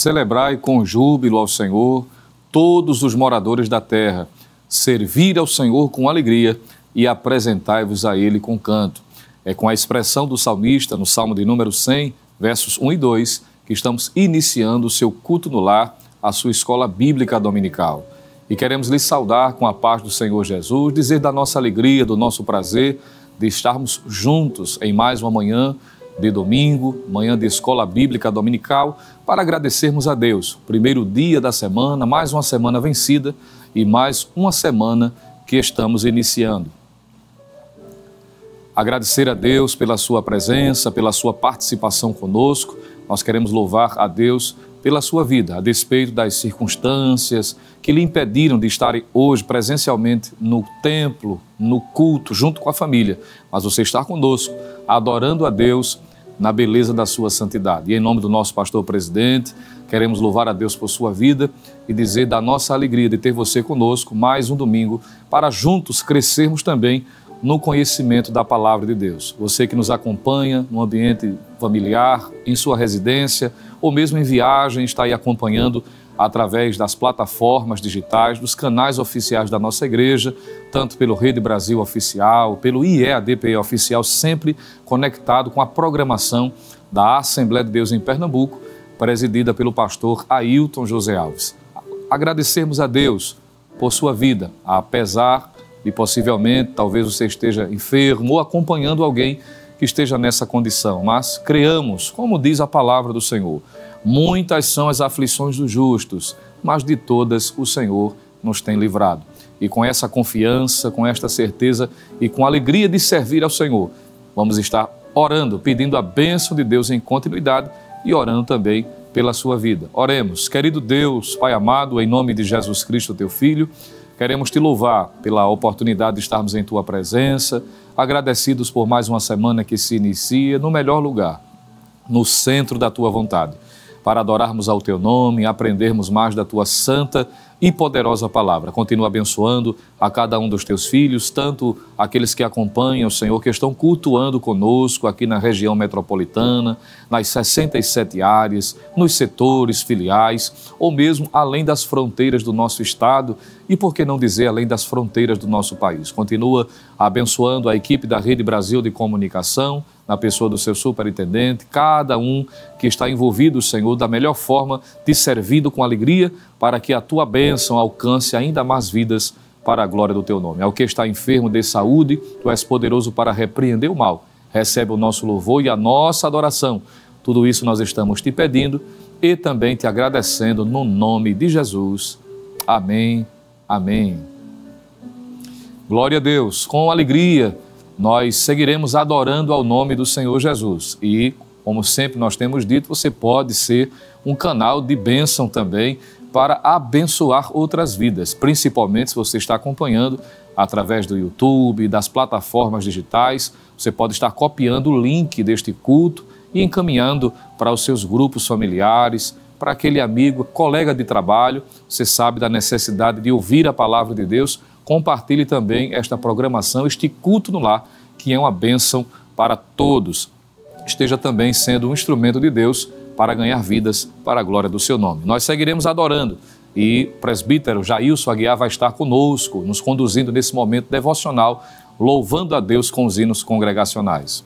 Celebrai com júbilo ao Senhor todos os moradores da terra. Servir ao Senhor com alegria e apresentai-vos a Ele com canto. É com a expressão do salmista, no Salmo de número 100, versos 1 e 2, que estamos iniciando o seu culto no lar, a sua escola bíblica dominical. E queremos lhe saudar com a paz do Senhor Jesus, dizer da nossa alegria, do nosso prazer de estarmos juntos em mais uma manhã de domingo, manhã de escola bíblica dominical, para agradecermos a Deus. Primeiro dia da semana, mais uma semana vencida e mais uma semana que estamos iniciando. Agradecer a Deus pela sua presença, pela sua participação conosco. Nós queremos louvar a Deus pela sua vida, a despeito das circunstâncias que lhe impediram de estar hoje presencialmente no templo, no culto, junto com a família. Mas você está conosco, adorando a Deus na beleza da sua santidade. E em nome do nosso pastor presidente, queremos louvar a Deus por sua vida e dizer da nossa alegria de ter você conosco mais um domingo para juntos crescermos também no conhecimento da palavra de Deus. Você que nos acompanha no ambiente familiar, em sua residência ou mesmo em viagem, está aí acompanhando através das plataformas digitais, dos canais oficiais da nossa igreja, tanto pelo Rede Brasil Oficial, pelo IEADPE Oficial, sempre conectado com a programação da Assembleia de Deus em Pernambuco, presidida pelo pastor Ailton José Alves. Agradecermos a Deus por sua vida, apesar de possivelmente, talvez você esteja enfermo ou acompanhando alguém que esteja nessa condição, mas creamos, como diz a palavra do Senhor, muitas são as aflições dos justos, mas de todas o Senhor nos tem livrado. E com essa confiança, com esta certeza e com a alegria de servir ao Senhor, vamos estar orando, pedindo a bênção de Deus em continuidade e orando também pela sua vida. Oremos. Querido Deus, Pai amado, em nome de Jesus Cristo, teu Filho, queremos te louvar pela oportunidade de estarmos em tua presença, agradecidos por mais uma semana que se inicia no melhor lugar, no centro da tua vontade, para adorarmos ao teu nome, aprendermos mais da tua santa e poderosa palavra. Continua abençoando a cada um dos teus filhos, tanto aqueles que acompanham, Senhor, que estão cultuando conosco aqui na região metropolitana, nas 67 áreas, nos setores filiais, ou mesmo além das fronteiras do nosso estado e, por que não dizer, além das fronteiras do nosso país. Continua abençoando a equipe da Rede Brasil de Comunicação, na pessoa do seu superintendente, cada um que está envolvido, Senhor, da melhor forma, te servindo com alegria, para que a tua bênção alcance ainda mais vidas para a glória do teu nome. Ao que está enfermo de saúde, tu és poderoso para repreender o mal. Recebe o nosso louvor e a nossa adoração. Tudo isso nós estamos te pedindo e também te agradecendo no nome de Jesus. Amém, amém. Glória a Deus, com alegria, nós seguiremos adorando ao nome do Senhor Jesus. E, como sempre nós temos dito, você pode ser um canal de bênção também para abençoar outras vidas, principalmente se você está acompanhando através do YouTube, das plataformas digitais. Você pode estar copiando o link deste culto e encaminhando para os seus grupos familiares, para aquele amigo, colega de trabalho. Você sabe da necessidade de ouvir a palavra de Deus. Compartilhe também esta programação, este culto no lar, que é uma bênção para todos. Esteja também sendo um instrumento de Deus para ganhar vidas para a glória do seu nome. Nós seguiremos adorando e o presbítero Jailson Aguiar vai estar conosco, nos conduzindo nesse momento devocional, louvando a Deus com os hinos congregacionais.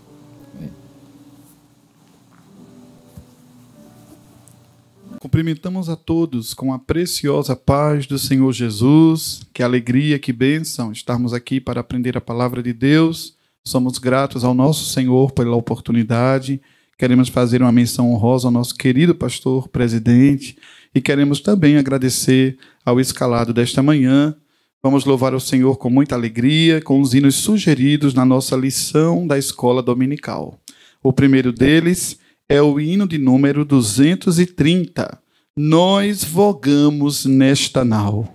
Cumprimentamos a todos com a preciosa paz do Senhor Jesus. Que alegria, que bênção estarmos aqui para aprender a palavra de Deus. Somos gratos ao nosso Senhor pela oportunidade. Queremos fazer uma menção honrosa ao nosso querido pastor presidente e queremos também agradecer ao escalado desta manhã. Vamos louvar o Senhor com muita alegria, com os hinos sugeridos na nossa lição da escola dominical. O primeiro deles é o hino de número 230. Nós vogamos nesta nau.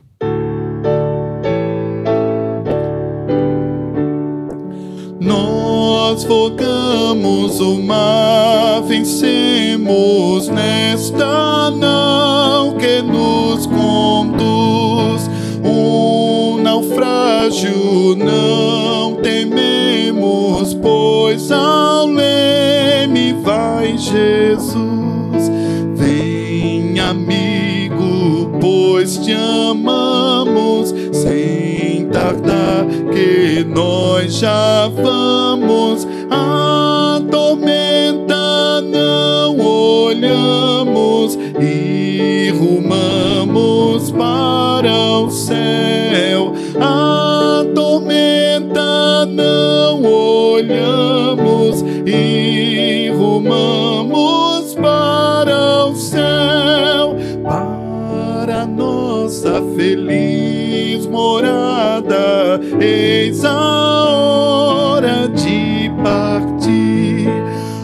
Nós vogamos o mar, vencemos nesta nau que nos conduz. Naufrágio não tememos, pois ao leme vai Jesus. Venha te amamos. Sem tardar, que nós já vamos. A tormenta não olhamos e rumamos para o céu. A tormenta não olhamos e rumamos para o céu, para nossa feliz morada. Eis a hora de partir.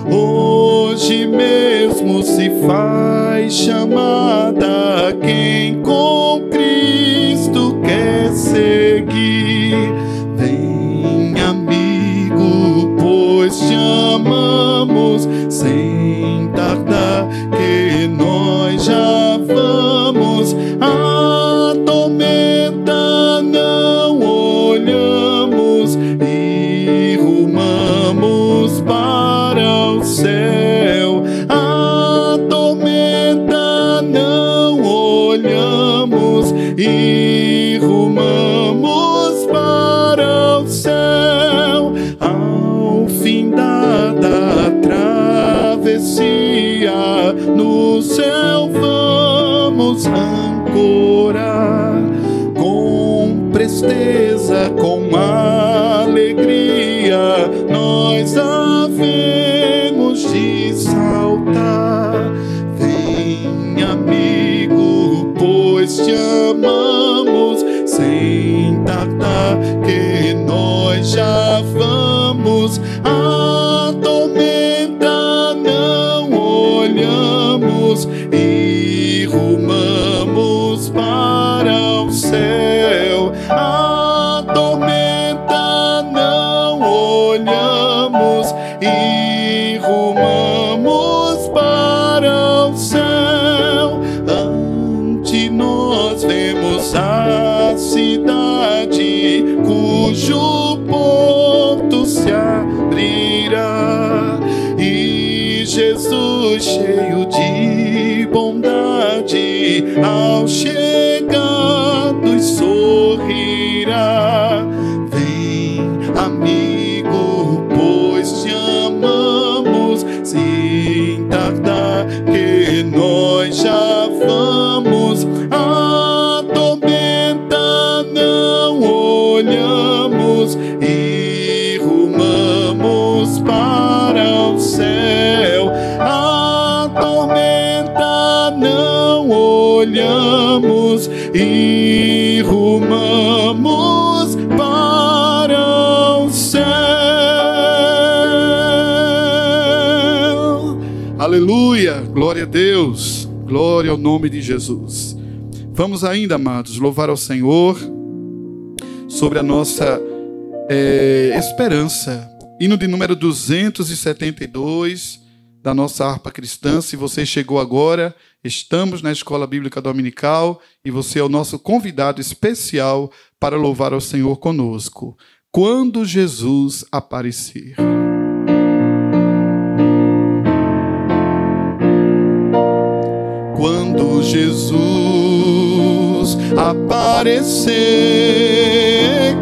Hoje mesmo se faz chamada quem com Cristo quer seguir. Vem, amigo, pois te amamos. Sem tardar, que nós já vamos. A tormenta não olhamos e rumamos para o céu. A tormenta não olhamos e rumamos para o céu. Ao fim da travessia, no céu vamos ancorar. Com presteza, com alegria, nós havemos de saltar. Vem, amigo, pois te amamos. Sem tardar, que nós já vamos. A tormenta não olhamos e rumamos para o céu. A tormenta não olhamos e rumamos para o céu. Ante nós vemos a cidade cujo porto se abrirá, e Jesus, cheio de bondade, ao chegar nos sorrirá. Vem, amigo, pois te amamos. Sem tardar, que nós já vamos. A tormenta não olhamos e rumamos para o céu. A tormenta não olhamos e rumamos para o céu. Aleluia, glória a Deus, glória ao nome de Jesus. Vamos ainda, amados, louvar ao Senhor sobre a nossa esperança. Hino de número 272 da nossa harpa cristã. Se você chegou agora, estamos na Escola Bíblica Dominical e você é o nosso convidado especial para louvar ao Senhor conosco. Quando Jesus aparecer. Quando Jesus aparecer,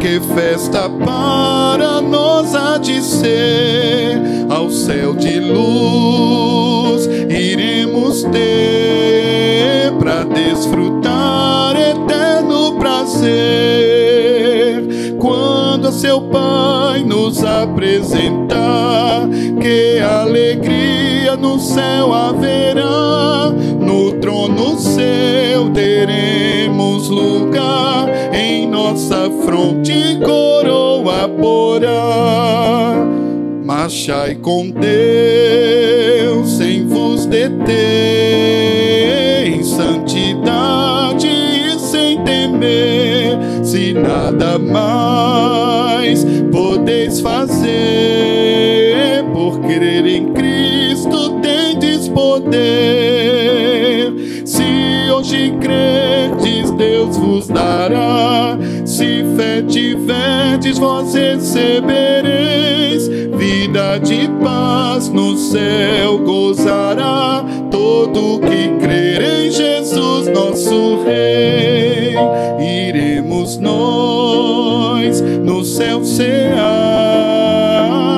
que festa para nós há de ser. Ao céu de luz iremos ter, para desfrutar eterno prazer. Quando a seu Pai nos apresentar, que alegria no céu haverá. No trono seu teremos lugar, em nossa fronte coroa porá. Marchai com Deus sem vos deter, em santidade e sem temer. Se nada mais podeis fazer, por crer em Cristo tendes poder. Se hoje crerdes, Deus vos dará. Se fé tiverdes, vós recebereis. Vida de paz no céu gozará todo que crer em Jesus, nosso Rei, iremos nós no céu cear,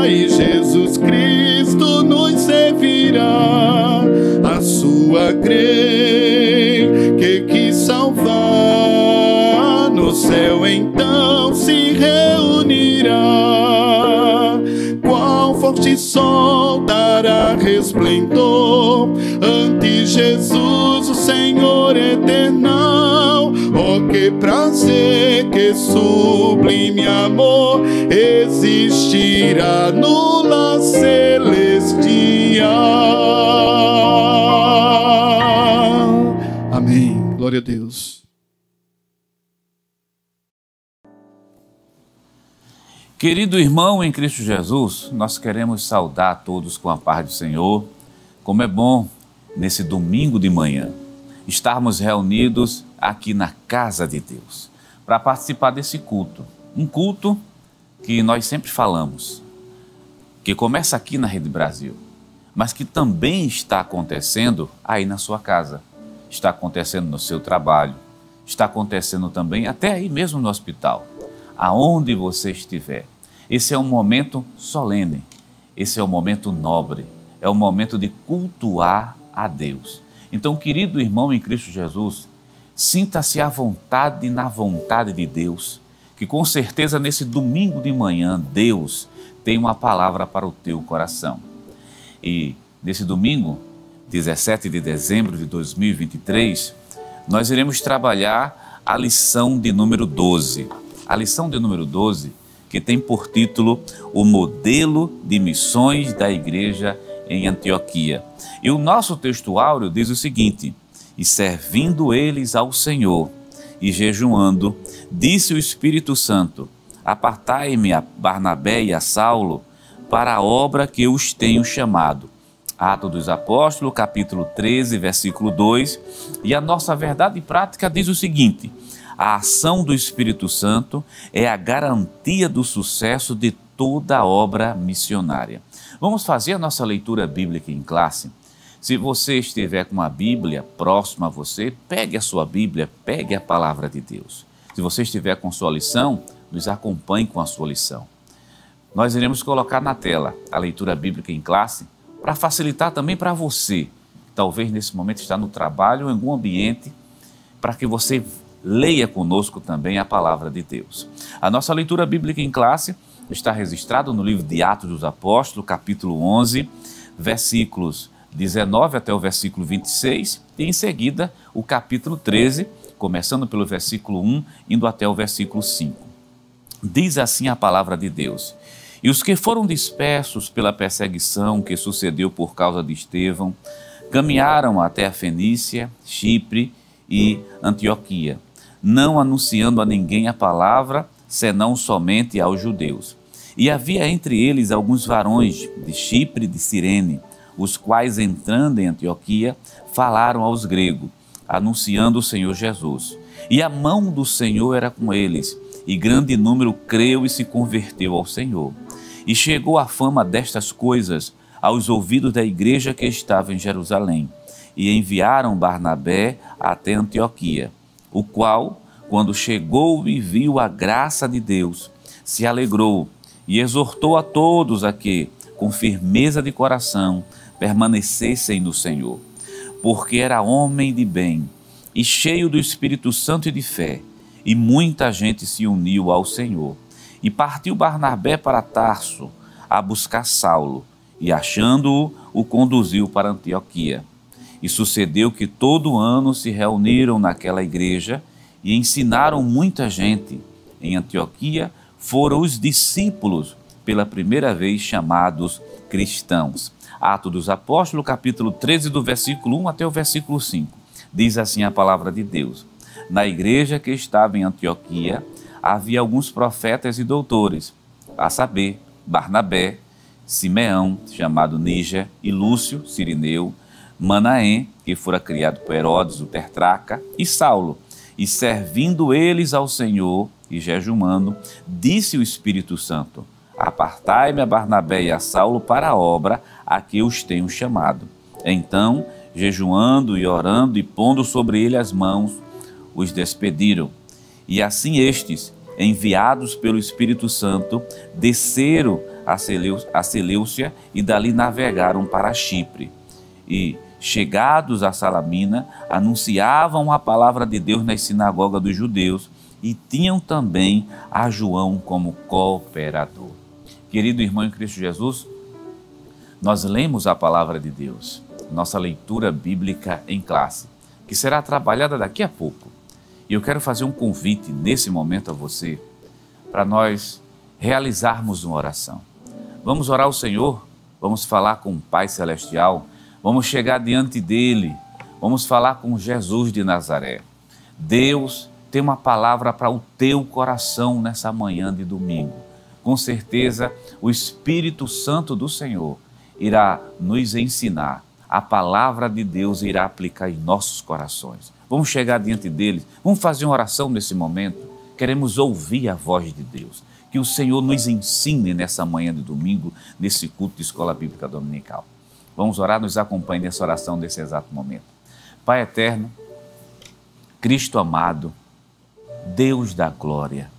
e Jesus Cristo nos servirá. A sua grei que quis salvar, no céu então se reunirá. Qual forte sol dará resplendor ante Jesus, o Senhor eternal. Oh, que prazer, que sublime amor existirá no lar celestial. Amém. Glória a Deus. Querido irmão em Cristo Jesus, nós queremos saudar a todos com a paz do Senhor. Como é bom, nesse domingo de manhã, estarmos reunidos aqui na casa de Deus, para participar desse culto. Um culto que nós sempre falamos, que começa aqui na Rede Brasil, mas que também está acontecendo aí na sua casa, está acontecendo no seu trabalho, está acontecendo também até aí mesmo no hospital. Aonde você estiver. Esse é um momento solene, esse é um momento nobre, é um momento de cultuar a Deus. Então, querido irmão em Cristo Jesus, sinta-se à vontade na vontade de Deus, que com certeza nesse domingo de manhã Deus tem uma palavra para o teu coração. E nesse domingo, 17 de dezembro de 2023, nós iremos trabalhar a lição de número 12. A lição de número 12, que tem por título O Modelo de Missões da Igreja em Antioquia. E o nosso texto áureo diz o seguinte: e servindo eles ao Senhor e jejuando, disse o Espírito Santo, apartai-me a Barnabé e a Saulo para a obra que eu os tenho chamado. Atos dos Apóstolos, capítulo 13, versículo 2. E a nossa verdade prática diz o seguinte: a ação do Espírito Santo é a garantia do sucesso de toda a obra missionária. Vamos fazer a nossa leitura bíblica em classe? Se você estiver com uma Bíblia próxima a você, pegue a sua Bíblia, pegue a palavra de Deus. Se você estiver com sua lição, nos acompanhe com a sua lição. Nós iremos colocar na tela a leitura bíblica em classe para facilitar também para você, que talvez nesse momento está no trabalho ou em algum ambiente, para que você leia conosco também a palavra de Deus. A nossa leitura bíblica em classe está registrada no livro de Atos dos Apóstolos, capítulo 11, versículos 19 até o versículo 26, e em seguida o capítulo 13, começando pelo versículo 1, indo até o versículo 5. Diz assim a palavra de Deus: e os que foram dispersos pela perseguição que sucedeu por causa de Estevão, caminharam até a Fenícia, Chipre e Antioquia, não anunciando a ninguém a palavra, senão somente aos judeus. E havia entre eles alguns varões de Chipre e de Cirene, os quais, entrando em Antioquia, falaram aos gregos, anunciando o Senhor Jesus. E a mão do Senhor era com eles, e grande número creu e se converteu ao Senhor. E chegou a fama destas coisas aos ouvidos da igreja que estava em Jerusalém, e enviaram Barnabé até Antioquia, o qual, quando chegou e viu a graça de Deus, se alegrou e exortou a todos a que, com firmeza de coração, permanecessem no Senhor, porque era homem de bem e cheio do Espírito Santo e de fé, e muita gente se uniu ao Senhor. E partiu Barnabé para Tarso a buscar Saulo, e achando-o, o conduziu para Antioquia. E sucedeu que todo ano se reuniram naquela igreja e ensinaram muita gente. Em Antioquia foram os discípulos pela primeira vez chamados cristãos. Atos dos Apóstolos, capítulo 13, do versículo 1 até o versículo 5. Diz assim a palavra de Deus: na igreja que estava em Antioquia havia alguns profetas e doutores, a saber, Barnabé, Simeão, chamado Níger, e Lúcio, Cirineu, Manaém, que fora criado por Herodes, o tetrarca, e Saulo. E servindo eles ao Senhor e jejuando, disse o Espírito Santo: apartai-me a Barnabé e a Saulo para a obra a que os tenho chamado. Então, jejuando e orando e pondo sobre ele as mãos, os despediram. E assim estes, enviados pelo Espírito Santo, desceram a Seleucia e dali navegaram para Chipre. E, chegados a Salamina, anunciavam a palavra de Deus nas sinagogas dos judeus e tinham também a João como cooperador. Querido irmão em Cristo Jesus, nós lemos a palavra de Deus, nossa leitura bíblica em classe, que será trabalhada daqui a pouco. E eu quero fazer um convite nesse momento a você, para nós realizarmos uma oração. Vamos orar ao Senhor, vamos falar com o Pai Celestial, vamos chegar diante dEle, vamos falar com Jesus de Nazaré. Deus tem uma palavra para o teu coração nessa manhã de domingo. Com certeza, o Espírito Santo do Senhor irá nos ensinar. A palavra de Deus irá aplicar em nossos corações. Vamos chegar diante dele, vamos fazer uma oração nesse momento. Queremos ouvir a voz de Deus. Que o Senhor nos ensine nessa manhã de domingo, nesse culto de Escola Bíblica Dominical. Vamos orar, nos acompanhe nessa oração nesse exato momento. Pai eterno, Cristo amado, Deus da glória,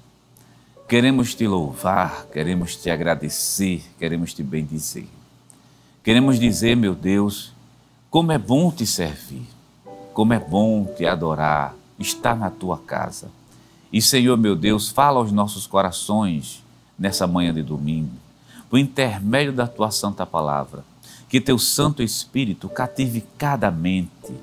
queremos te louvar, queremos te agradecer, queremos te bendizer. Queremos dizer, meu Deus, como é bom te servir, como é bom te adorar, estar na tua casa. E, Senhor, meu Deus, fala aos nossos corações nessa manhã de domingo, por intermédio da tua santa palavra, que teu Santo Espírito cative cada mente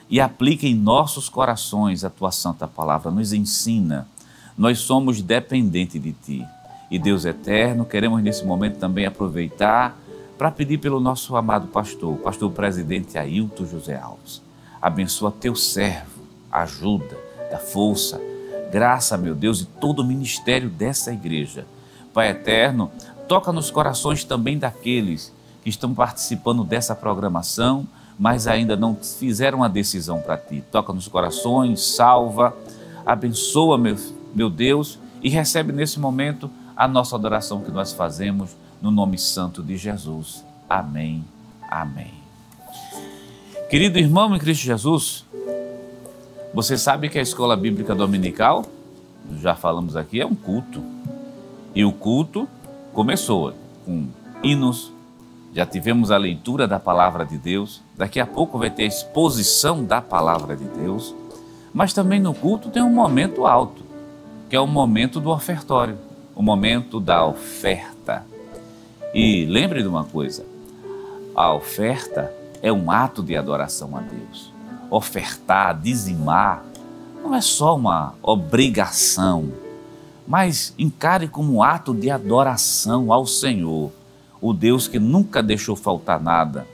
e aplique em nossos corações a tua santa palavra, nos ensina. Nós somos dependentes de ti. E, Deus eterno, queremos nesse momento também aproveitar para pedir pelo nosso amado pastor presidente Ailton José Alves. Abençoa teu servo, ajuda, dá força, graça, meu Deus, e todo o ministério dessa igreja. Pai eterno, toca nos corações também daqueles que estão participando dessa programação, mas ainda não fizeram a decisão para ti. Toca nos corações, salva, abençoa, meu Deus, e recebe nesse momento a nossa adoração que nós fazemos no nome santo de Jesus. Amém, amém. Querido irmão em Cristo Jesus, você sabe que a Escola Bíblica Dominical, já falamos aqui, é um culto. E o culto começou com hinos, já tivemos a leitura da Palavra de Deus, daqui a pouco vai ter a exposição da Palavra de Deus, mas também no culto tem um momento alto, que é o momento do ofertório, o momento da oferta. E lembre de uma coisa, a oferta é um ato de adoração a Deus. Ofertar, dizimar, não é só uma obrigação, mas encare como um ato de adoração ao Senhor, o Deus que nunca deixou faltar nada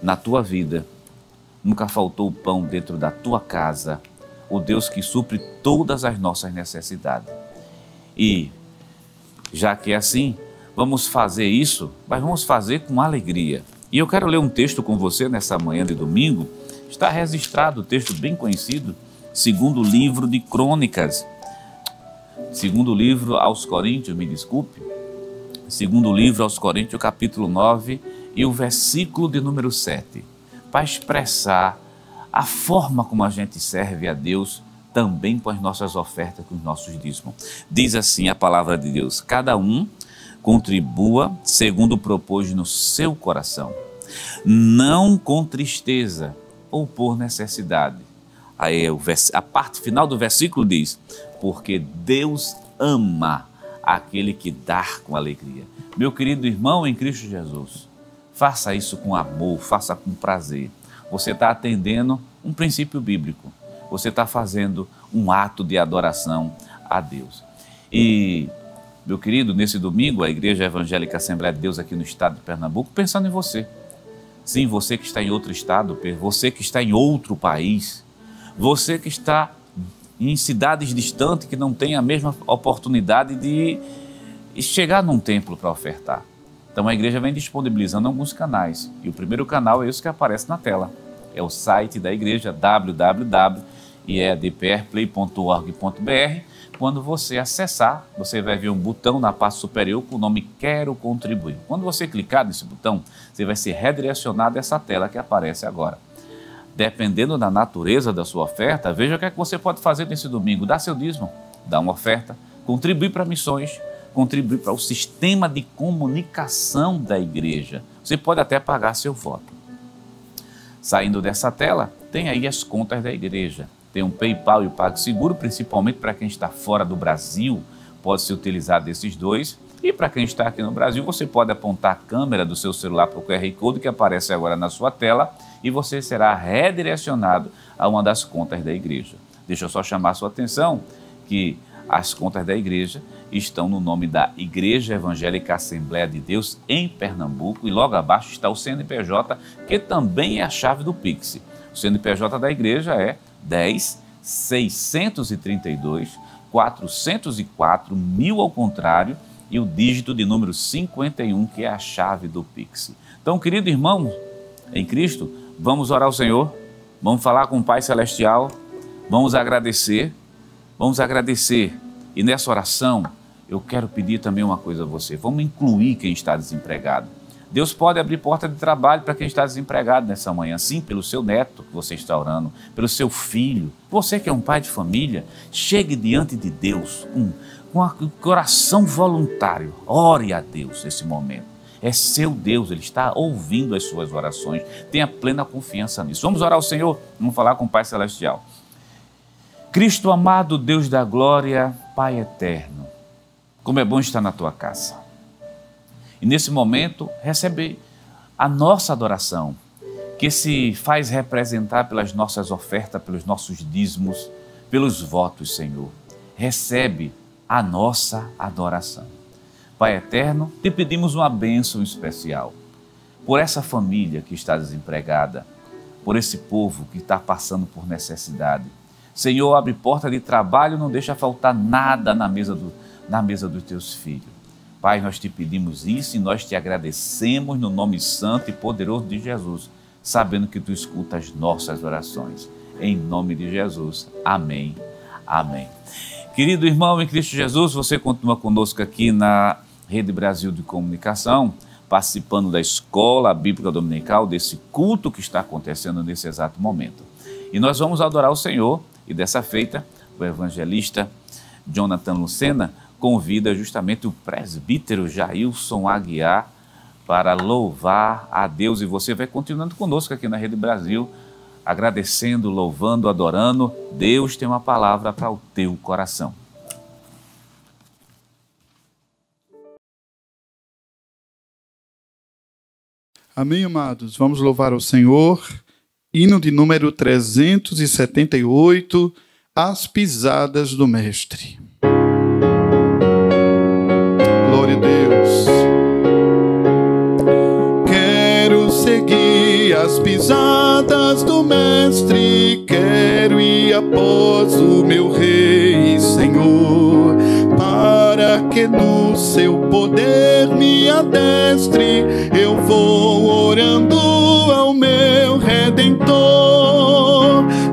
na tua vida, nunca faltou o pão dentro da tua casa, o Deus que supre todas as nossas necessidades. E, já que é assim, vamos fazer isso, mas vamos fazer com alegria. E eu quero ler um texto com você nessa manhã de domingo. Está registrado, texto bem conhecido, segundo livro de Crônicas, segundo livro aos Coríntios, me desculpe, segundo livro aos Coríntios, capítulo 9 e o versículo de número 7, para expressar a forma como a gente serve a Deus também com as nossas ofertas, com os nossos dízimos. Diz assim a palavra de Deus: cada um contribua segundo propôs no seu coração, não com tristeza ou por necessidade. Aí a parte final do versículo diz: porque Deus ama aquele que dá com alegria. Meu querido irmão em Cristo Jesus, faça isso com amor, faça com prazer. Você está atendendo um princípio bíblico, você está fazendo um ato de adoração a Deus. E, meu querido, nesse domingo, a Igreja Evangélica Assembleia de Deus aqui no estado de Pernambuco, pensando em você. Sim, você que está em outro estado, você que está em outro país, você que está em cidades distantes que não tem a mesma oportunidade de chegar num templo para ofertar. Então a igreja vem disponibilizando alguns canais, e o primeiro canal é esse que aparece na tela. É o site da igreja, www.iedprplay.org.br. Quando você acessar, você vai ver um botão na parte superior com o nome Quero Contribuir. Quando você clicar nesse botão, você vai ser redirecionado a essa tela que aparece agora. dependendo da natureza da sua oferta, veja o que é que você pode fazer nesse domingo. Dá seu dízimo, dá uma oferta, contribuir para missões, contribuir para o sistema de comunicação da igreja. Você pode até pagar seu voto. Saindo dessa tela, tem aí as contas da igreja. Tem um PayPal e o PagSeguro, principalmente para quem está fora do Brasil, pode se utilizar desses dois. E para quem está aqui no Brasil, você pode apontar a câmera do seu celular para o QR Code que aparece agora na sua tela e você será redirecionado a uma das contas da igreja. Deixa eu só chamar a sua atenção que as contas da igreja estão no nome da Igreja Evangélica Assembleia de Deus em Pernambuco e logo abaixo está o CNPJ, que também é a chave do Pix. O CNPJ da igreja é 10 632 404 1000 ao contrário e o dígito de número 51, que é a chave do Pix. Então, querido irmão em Cristo, vamos orar ao Senhor, vamos falar com o Pai Celestial, vamos agradecer. E nessa oração, eu quero pedir também uma coisa a você. Vamos incluir quem está desempregado. Deus pode abrir porta de trabalho para quem está desempregado nessa manhã. Sim, pelo seu neto que você está orando, pelo seu filho. Você que é um pai de família, chegue diante de Deus com um coração voluntário. Ore a Deus nesse momento. É seu Deus, Ele está ouvindo as suas orações. Tenha plena confiança nisso. Vamos orar ao Senhor, vamos falar com o Pai Celestial. Cristo amado, Deus da glória, Pai eterno, como é bom estar na tua casa. E nesse momento, recebe a nossa adoração, que se faz representar pelas nossas ofertas, pelos nossos dízimos, pelos votos, Senhor. Recebe a nossa adoração. Pai eterno, te pedimos uma bênção especial por essa família que está desempregada, por esse povo que está passando por necessidade. Senhor, abre porta de trabalho, não deixa faltar nada na mesa dos teus filhos. Pai, nós te pedimos isso e nós te agradecemos no nome santo e poderoso de Jesus, sabendo que tu escutas nossas orações. Em nome de Jesus. Amém. Amém. Querido irmão em Cristo Jesus, você continua conosco aqui na Rede Brasil de Comunicação, participando da Escola Bíblica Dominical, desse culto que está acontecendo nesse exato momento. E nós vamos adorar o Senhor, e dessa feita, o evangelista Jonathan Lucena convida justamente o presbítero Jailson Aguiar para louvar a Deus. E você vai continuando conosco aqui na Rede Brasil, agradecendo, louvando, adorando. Deus tem uma palavra para o teu coração. Amém, amados. Vamos louvar o Senhor. Hino de número 378, As Pisadas do Mestre. Glória a Deus. Quero seguir as pisadas do Mestre, quero ir após o meu Rei e Senhor, para que no seu poder me adestre, eu vou orando ao meu Redentor.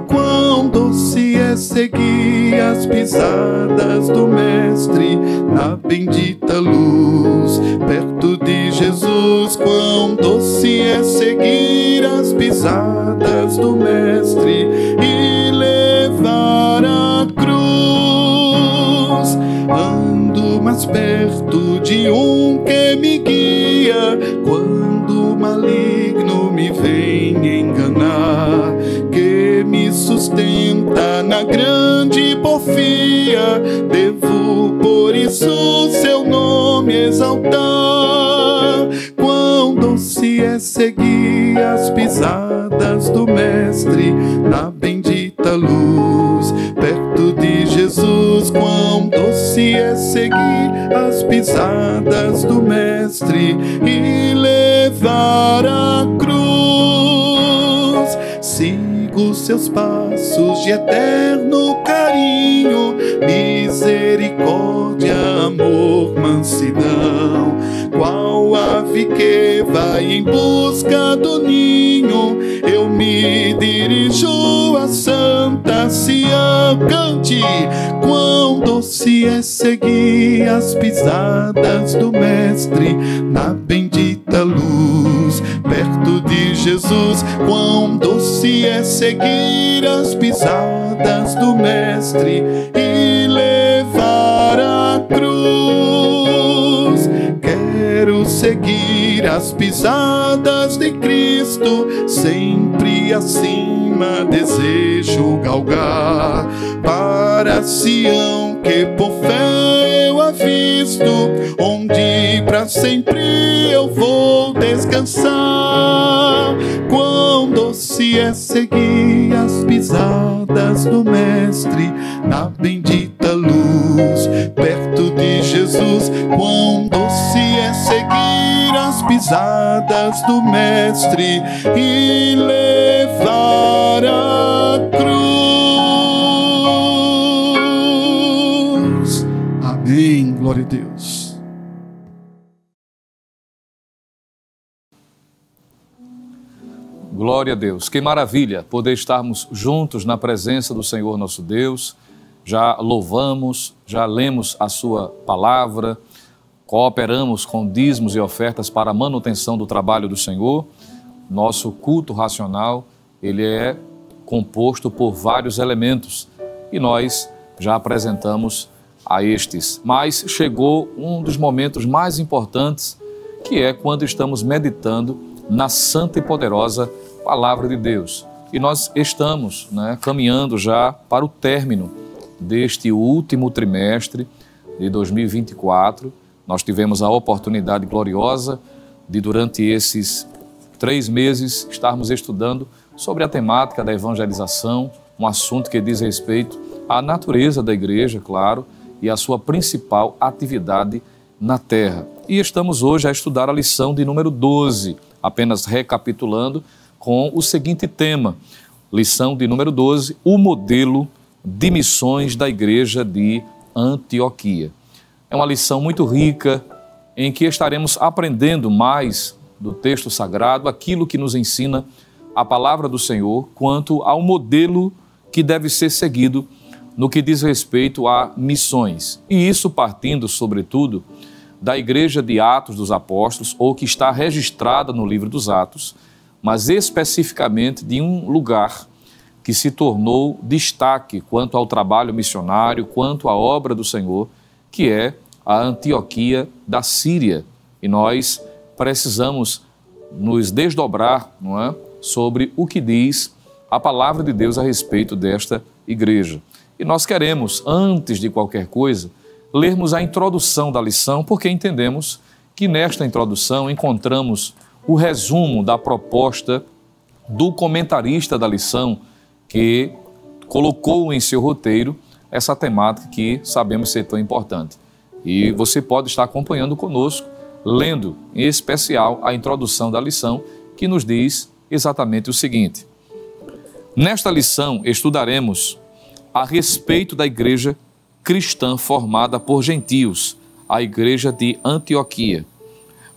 Quão doce é seguir as pisadas do Mestre na bendita luz, perto de Jesus. Quão doce é seguir as pisadas do Mestre e levar a cruz. Ando mais perto de um que me guia quando o maligno me vem enganar, que me sustenta na grande porfia. Devo por isso seu nome exaltar. Quão doce é seguir as pisadas do Mestre na bendita luz, perto de Jesus. Quão doce é seguir as pisadas do Mestre e levar a cruz. Sigo seus passos de eterno carinho, misericórdia, amor, mansidão. Qual ave que vai em busca do ninho, eu me dirijo a Santa Sião. Cante! Quão doce é seguir as pisadas do Mestre na bendita luz, perto de Jesus. Quão doce é seguir as pisadas do Mestre e levar a cruz. Quero seguir as pisadas de Cristo, sempre acima desejo galgar, para Sião que por fé eu avisto, onde para sempre eu vou descansar. Quão doce é seguir as pisadas do Mestre na bendita luz, perto de Jesus. Quão doce é seguir as pisadas do Mestre e levar a cruz. Amém. Glória a Deus. Glória a Deus. Que maravilha poder estarmos juntos na presença do Senhor nosso Deus. Já louvamos, já lemos a sua palavra, cooperamos com dízimos e ofertas para a manutenção do trabalho do Senhor. Nosso culto racional, ele é composto por vários elementos e nós já apresentamos a estes. Mas chegou um dos momentos mais importantes, que é quando estamos meditando na santa e poderosa Palavra de Deus. E nós estamos caminhando já para o término deste último trimestre de 2024. Nós tivemos a oportunidade gloriosa de, durante esses 3 meses, estarmos estudando sobre a temática da evangelização, um assunto que diz respeito à natureza da igreja, claro, e à sua principal atividade na terra. E estamos hoje a estudar a lição de número 12, apenas recapitulando, com o seguinte tema, lição de número 12, o modelo de missões da igreja de Antioquia. É uma lição muito rica, em que estaremos aprendendo mais do texto sagrado, aquilo que nos ensina a palavra do Senhor, quanto ao modelo que deve ser seguido no que diz respeito a missões. E isso partindo, sobretudo, da igreja de Atos dos Apóstolos, ou que está registrada no livro dos Atos, mas especificamente de um lugar que se tornou destaque quanto ao trabalho missionário, quanto à obra do Senhor, que é a Antioquia da Síria. E nós precisamos nos desdobrar, sobre o que diz a palavra de Deus a respeito desta igreja. E nós queremos, antes de qualquer coisa, lermos a introdução da lição, porque entendemos que nesta introdução encontramos o resumo da proposta do comentarista da lição, que colocou em seu roteiro essa temática que sabemos ser tão importante. E você pode estar acompanhando conosco, lendo em especial a introdução da lição, que nos diz exatamente o seguinte: nesta lição estudaremos a respeito da igreja cristã formada por gentios, a igreja de Antioquia.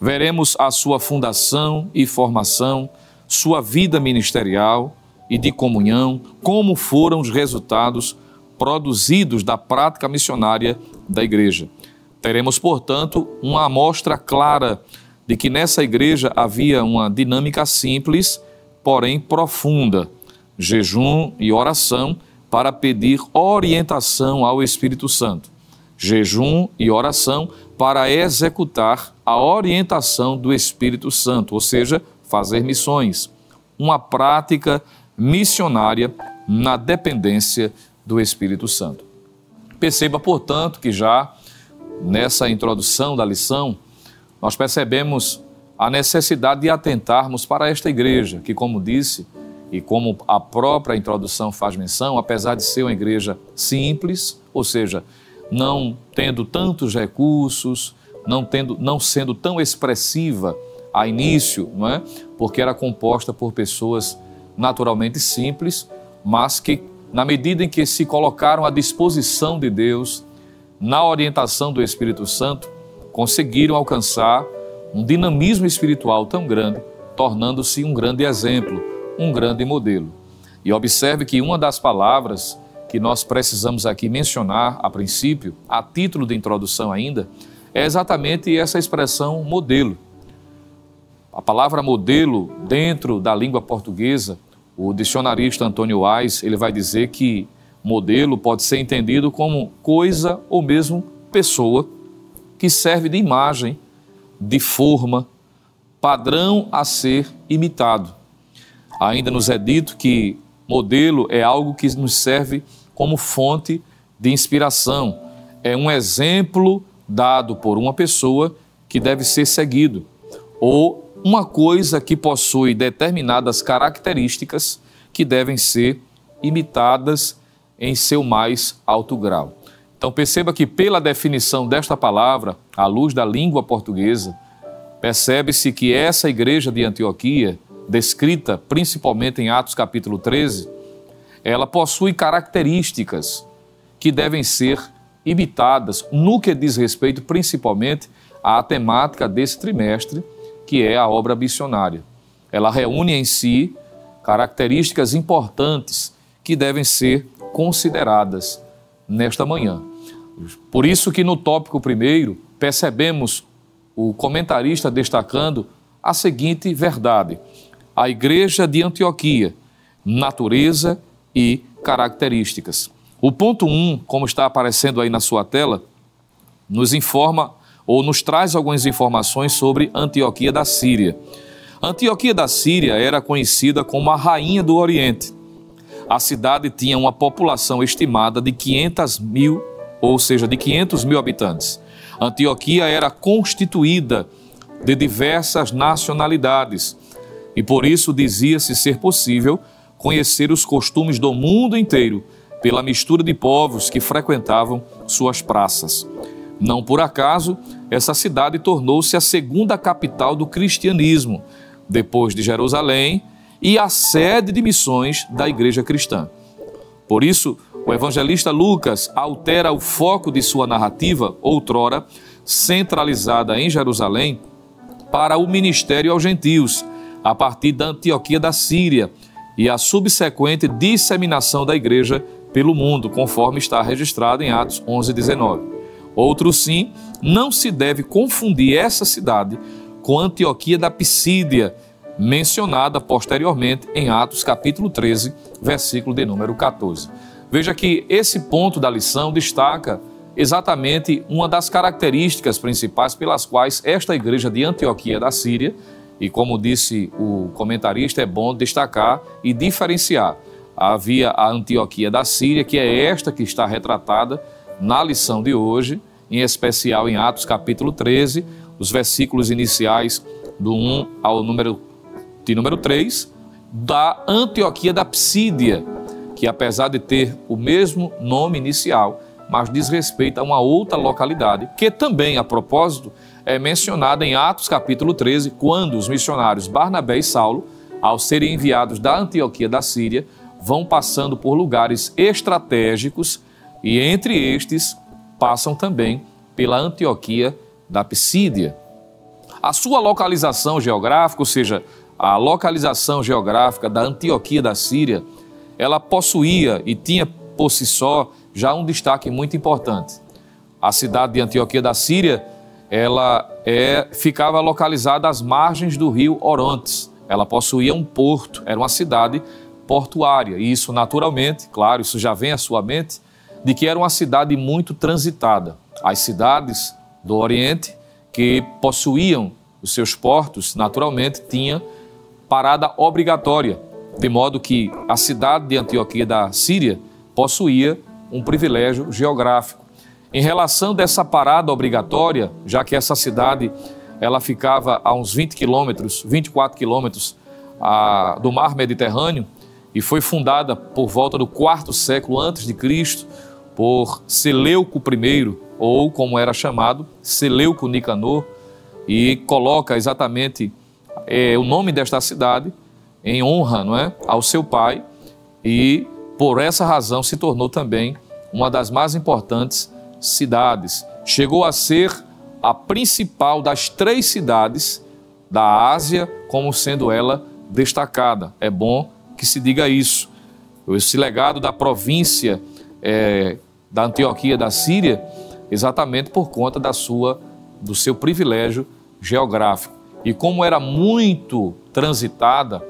Veremos a sua fundação e formação, sua vida ministerial e de comunhão, como foram os resultados produzidos da prática missionária da igreja. Teremos, portanto, uma amostra clara de que nessa igreja havia uma dinâmica simples, porém profunda: jejum e oração para pedir orientação ao Espírito Santo. Jejum e oração para executar a orientação do Espírito Santo, ou seja, fazer missões. Uma prática missionária na dependência do Espírito Santo. Perceba, portanto, que já nessa introdução da lição, nós percebemos a necessidade de atentarmos para esta igreja, que, como disse, e como a própria introdução faz menção, apesar de ser uma igreja simples, ou seja, não tendo tantos recursos, não sendo tão expressiva a início, porque era composta por pessoas naturalmente simples, mas que, na medida em que se colocaram à disposição de Deus, na orientação do Espírito Santo, conseguiram alcançar um dinamismo espiritual tão grande, tornando-se um grande exemplo, um grande modelo. E observe que uma das palavras que nós precisamos aqui mencionar a princípio, a título de introdução ainda, é exatamente essa expressão modelo. A palavra modelo, dentro da língua portuguesa, o dicionarista Antônio Wise, ele vai dizer que modelo pode ser entendido como coisa ou mesmo pessoa que serve de imagem, de forma, padrão a ser imitado. Ainda nos é dito que modelo é algo que nos serve como fonte de inspiração. É um exemplo dado por uma pessoa que deve ser seguido, ou uma coisa que possui determinadas características que devem ser imitadas em seu mais alto grau. Então perceba que pela definição desta palavra, à luz da língua portuguesa, percebe-se que essa igreja de Antioquia, descrita principalmente em Atos capítulo 13, ela possui características que devem ser imitadas no que diz respeito principalmente à temática desse trimestre, que é a obra missionária. Ela reúne em si características importantes que devem ser consideradas nesta manhã. Por isso que no tópico primeiro percebemos o comentarista destacando a seguinte verdade: a igreja de Antioquia, natureza e características. O ponto 1, como está aparecendo aí na sua tela, nos informa ou nos traz algumas informações sobre Antioquia da Síria. Antioquia da Síria era conhecida como a rainha do Oriente. A cidade tinha uma população estimada de 500 mil, ou seja, de 500 mil habitantes. Antioquia era constituída de diversas nacionalidades e por isso dizia-se ser possível conhecer os costumes do mundo inteiro pela mistura de povos que frequentavam suas praças. Não por acaso, essa cidade tornou-se a segunda capital do cristianismo, depois de Jerusalém, e a sede de missões da igreja cristã. Por isso, o evangelista Lucas altera o foco de sua narrativa, outrora centralizada em Jerusalém, para o ministério aos gentios, a partir da Antioquia da Síria e a subsequente disseminação da igreja pelo mundo, conforme está registrado em Atos 11:19. Outro sim, não se deve confundir essa cidade com Antioquia da Pisídia, mencionada posteriormente em Atos capítulo 13, versículo de número 14. Veja que esse ponto da lição destaca exatamente uma das características principais pelas quais esta igreja de Antioquia da Síria, e como disse o comentarista, é bom destacar e diferenciar. Havia a Antioquia da Síria, que é esta que está retratada na lição de hoje, em especial em Atos capítulo 13, os versículos iniciais do 1 ao número 3, da Antioquia da Pisídia, que apesar de ter o mesmo nome inicial, mas diz respeito a uma outra localidade, que também, a propósito, é mencionada em Atos capítulo 13, quando os missionários Barnabé e Saulo, ao serem enviados da Antioquia da Síria, vão passando por lugares estratégicos e entre estes passam também pela Antioquia da Pisídia. A sua localização geográfica, ou seja, a localização geográfica da Antioquia da Síria, ela possuía e tinha por si só já um destaque muito importante. A cidade de Antioquia da Síria, ela ficava localizada às margens do rio Orontes. Ela possuía um porto, era uma cidade portuária. E isso naturalmente, claro, isso já vem à sua mente, de que era uma cidade muito transitada. As cidades do Oriente que possuíam os seus portos, naturalmente, tinham parada obrigatória, de modo que a cidade de Antioquia da Síria possuía um privilégio geográfico. Em relação dessa parada obrigatória, já que essa cidade ela ficava a uns 24 quilômetros do mar Mediterrâneo, e foi fundada por volta do IV século antes de Cristo por Seleuco I, ou como era chamado, Seleuco Nicanor, e coloca exatamente o nome desta cidade em honra, não é, ao seu pai, e por essa razão se tornou também uma das mais importantes cidades. Chegou a ser a principal das 3 cidades da Ásia, como sendo ela destacada. É bom que se diga isso. Esse legado da província da Antioquia da Síria, exatamente por conta do seu privilégio geográfico. E como era muito transitada,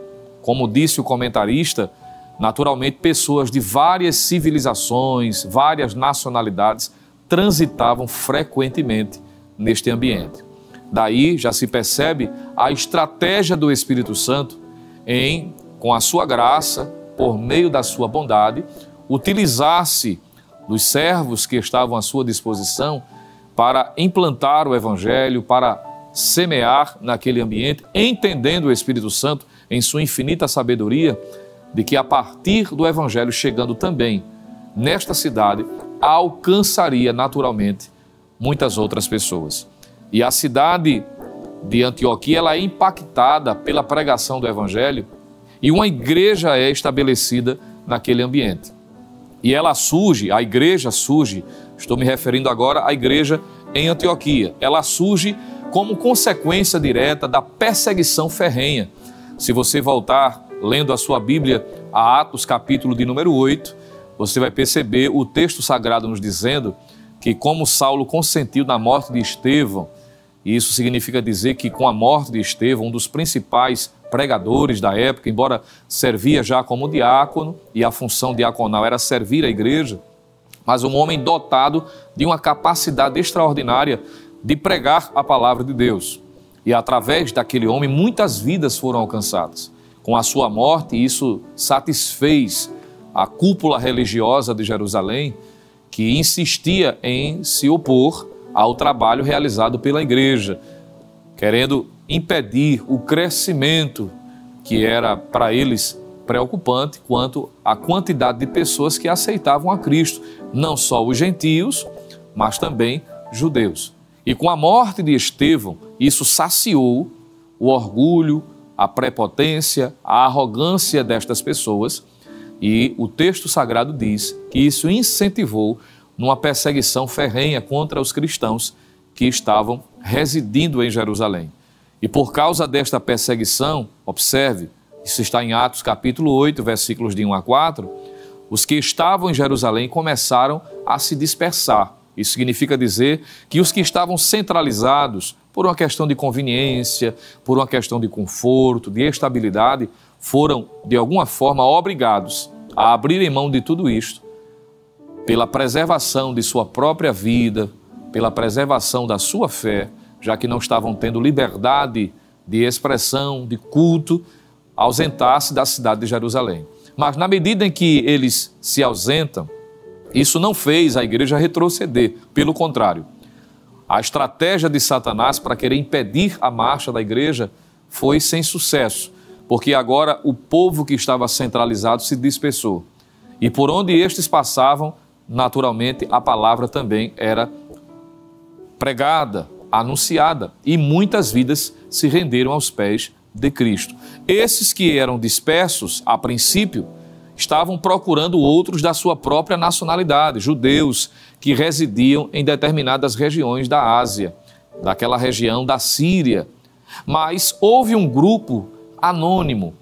como disse o comentarista, naturalmente pessoas de várias civilizações, várias nacionalidades transitavam frequentemente neste ambiente. Daí já se percebe a estratégia do Espírito Santo em, com a sua graça, por meio da sua bondade, utilizar-se dos servos que estavam à sua disposição para implantar o Evangelho, para semear naquele ambiente, entendendo o Espírito Santo em sua infinita sabedoria, de que a partir do Evangelho chegando também nesta cidade, alcançaria naturalmente muitas outras pessoas. E a cidade de Antioquia, ela é impactada pela pregação do Evangelho e uma igreja é estabelecida naquele ambiente. E ela surge, a igreja surge, estou me referindo agora à igreja em Antioquia, ela surge como consequência direta da perseguição ferrenha. Se você voltar lendo a sua Bíblia a Atos, capítulo de número 8, você vai perceber o texto sagrado nos dizendo que como Saulo consentiu na morte de Estevão, e isso significa dizer que com a morte de Estevão, um dos principais pregadores da época, embora servia já como diácono, e a função diaconal era servir a igreja, mas um homem dotado de uma capacidade extraordinária de pregar a palavra de Deus. E através daquele homem, muitas vidas foram alcançadas. Com a sua morte, isso satisfez a cúpula religiosa de Jerusalém, que insistia em se opor ao trabalho realizado pela igreja, querendo impedir o crescimento que era para eles preocupante quanto à quantidade de pessoas que aceitavam a Cristo, não só os gentios, mas também judeus. E com a morte de Estevão, isso saciou o orgulho, a prepotência, a arrogância destas pessoas, e o texto sagrado diz que isso incentivou numa perseguição ferrenha contra os cristãos que estavam residindo em Jerusalém. E por causa desta perseguição, observe, isso está em Atos capítulo 8, versículos de 1 a 4, os que estavam em Jerusalém começaram a se dispersar. Isso significa dizer que os que estavam centralizados por uma questão de conveniência, por uma questão de conforto, de estabilidade, foram, de alguma forma, obrigados a abrirem mão de tudo isto pela preservação de sua própria vida, pela preservação da sua fé, já que não estavam tendo liberdade de expressão, de culto, ausentar-se da cidade de Jerusalém. Mas na medida em que eles se ausentam, isso não fez a igreja retroceder, pelo contrário. A estratégia de Satanás para querer impedir a marcha da igreja foi sem sucesso, porque agora o povo que estava centralizado se dispersou. E por onde estes passavam, naturalmente, a palavra também era pregada, anunciada, e muitas vidas se renderam aos pés de Cristo. Esses que eram dispersos, a princípio, estavam procurando outros da sua própria nacionalidade, judeus que residiam em determinadas regiões da Ásia, daquela região da Síria. Mas houve um grupo anônimo,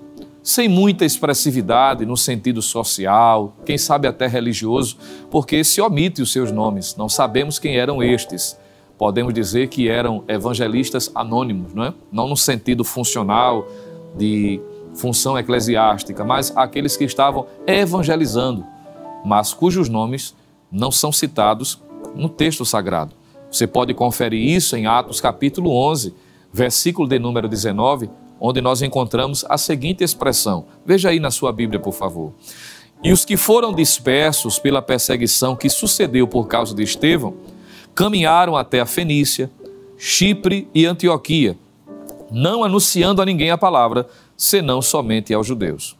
sem muita expressividade no sentido social, quem sabe até religioso, porque se omite os seus nomes, não sabemos quem eram estes. Podemos dizer que eram evangelistas anônimos, não é? Não no sentido funcional de função eclesiástica, mas aqueles que estavam evangelizando, mas cujos nomes não são citados no texto sagrado. Você pode conferir isso em Atos capítulo 11, versículo de número 19, onde nós encontramos a seguinte expressão. Veja aí na sua Bíblia, por favor. E os que foram dispersos pela perseguição que sucedeu por causa de Estevão, caminharam até a Fenícia, Chipre e Antioquia, não anunciando a ninguém a palavra, senão somente aos judeus.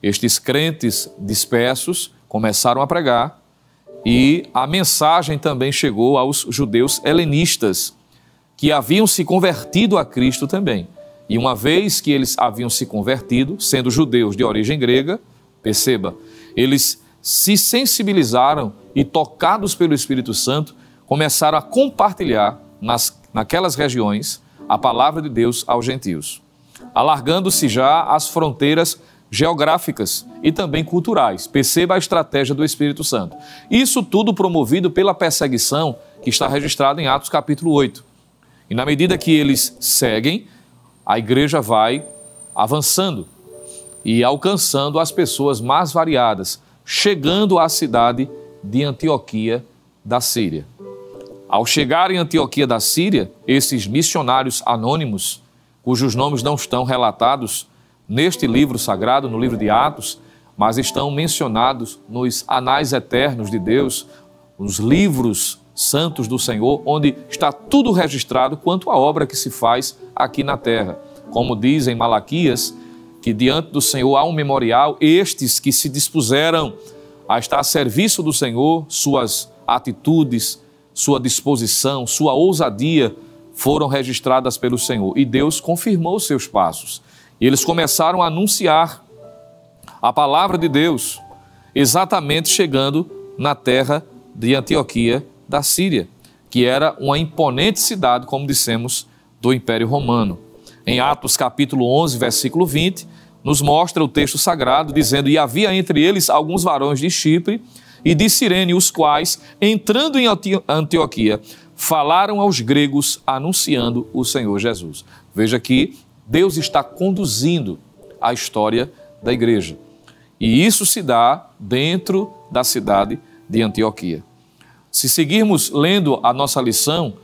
Estes crentes dispersos começaram a pregar e a mensagem também chegou aos judeus helenistas, que haviam se convertido a Cristo também. E uma vez que eles haviam se convertido, sendo judeus de origem grega, perceba, eles se sensibilizaram e, tocados pelo Espírito Santo, começaram a compartilhar nas naquelas regiões, a palavra de Deus aos gentios, alargando-se já as fronteiras geográficas e também culturais. Perceba a estratégia do Espírito Santo. Isso tudo promovido pela perseguição que está registrada em Atos capítulo 8. E na medida que eles seguem, a igreja vai avançando e alcançando as pessoas mais variadas, chegando à cidade de Antioquia da Síria. Ao chegar em Antioquia da Síria, esses missionários anônimos, cujos nomes não estão relatados neste livro sagrado, no livro de Atos, mas estão mencionados nos anais eternos de Deus, os livros santos do Senhor, onde está tudo registrado quanto à obra que se faz aqui na terra. Como diz em Malaquias, que diante do Senhor há um memorial, estes que se dispuseram a estar a serviço do Senhor, suas atitudes, sua disposição, sua ousadia foram registradas pelo Senhor. E Deus confirmou seus passos. E eles começaram a anunciar a palavra de Deus, exatamente chegando na terra de Antioquia da Síria, que era uma imponente cidade, como dissemos, do Império Romano. Em Atos capítulo 11, versículo 20, nos mostra o texto sagrado, dizendo: e havia entre eles alguns varões de Chipre e de Cirene, os quais, entrando em Antioquia, falaram aos gregos anunciando o Senhor Jesus. Veja que Deus está conduzindo a história da igreja. E isso se dá dentro da cidade de Antioquia. Se seguirmos lendo a nossa lição,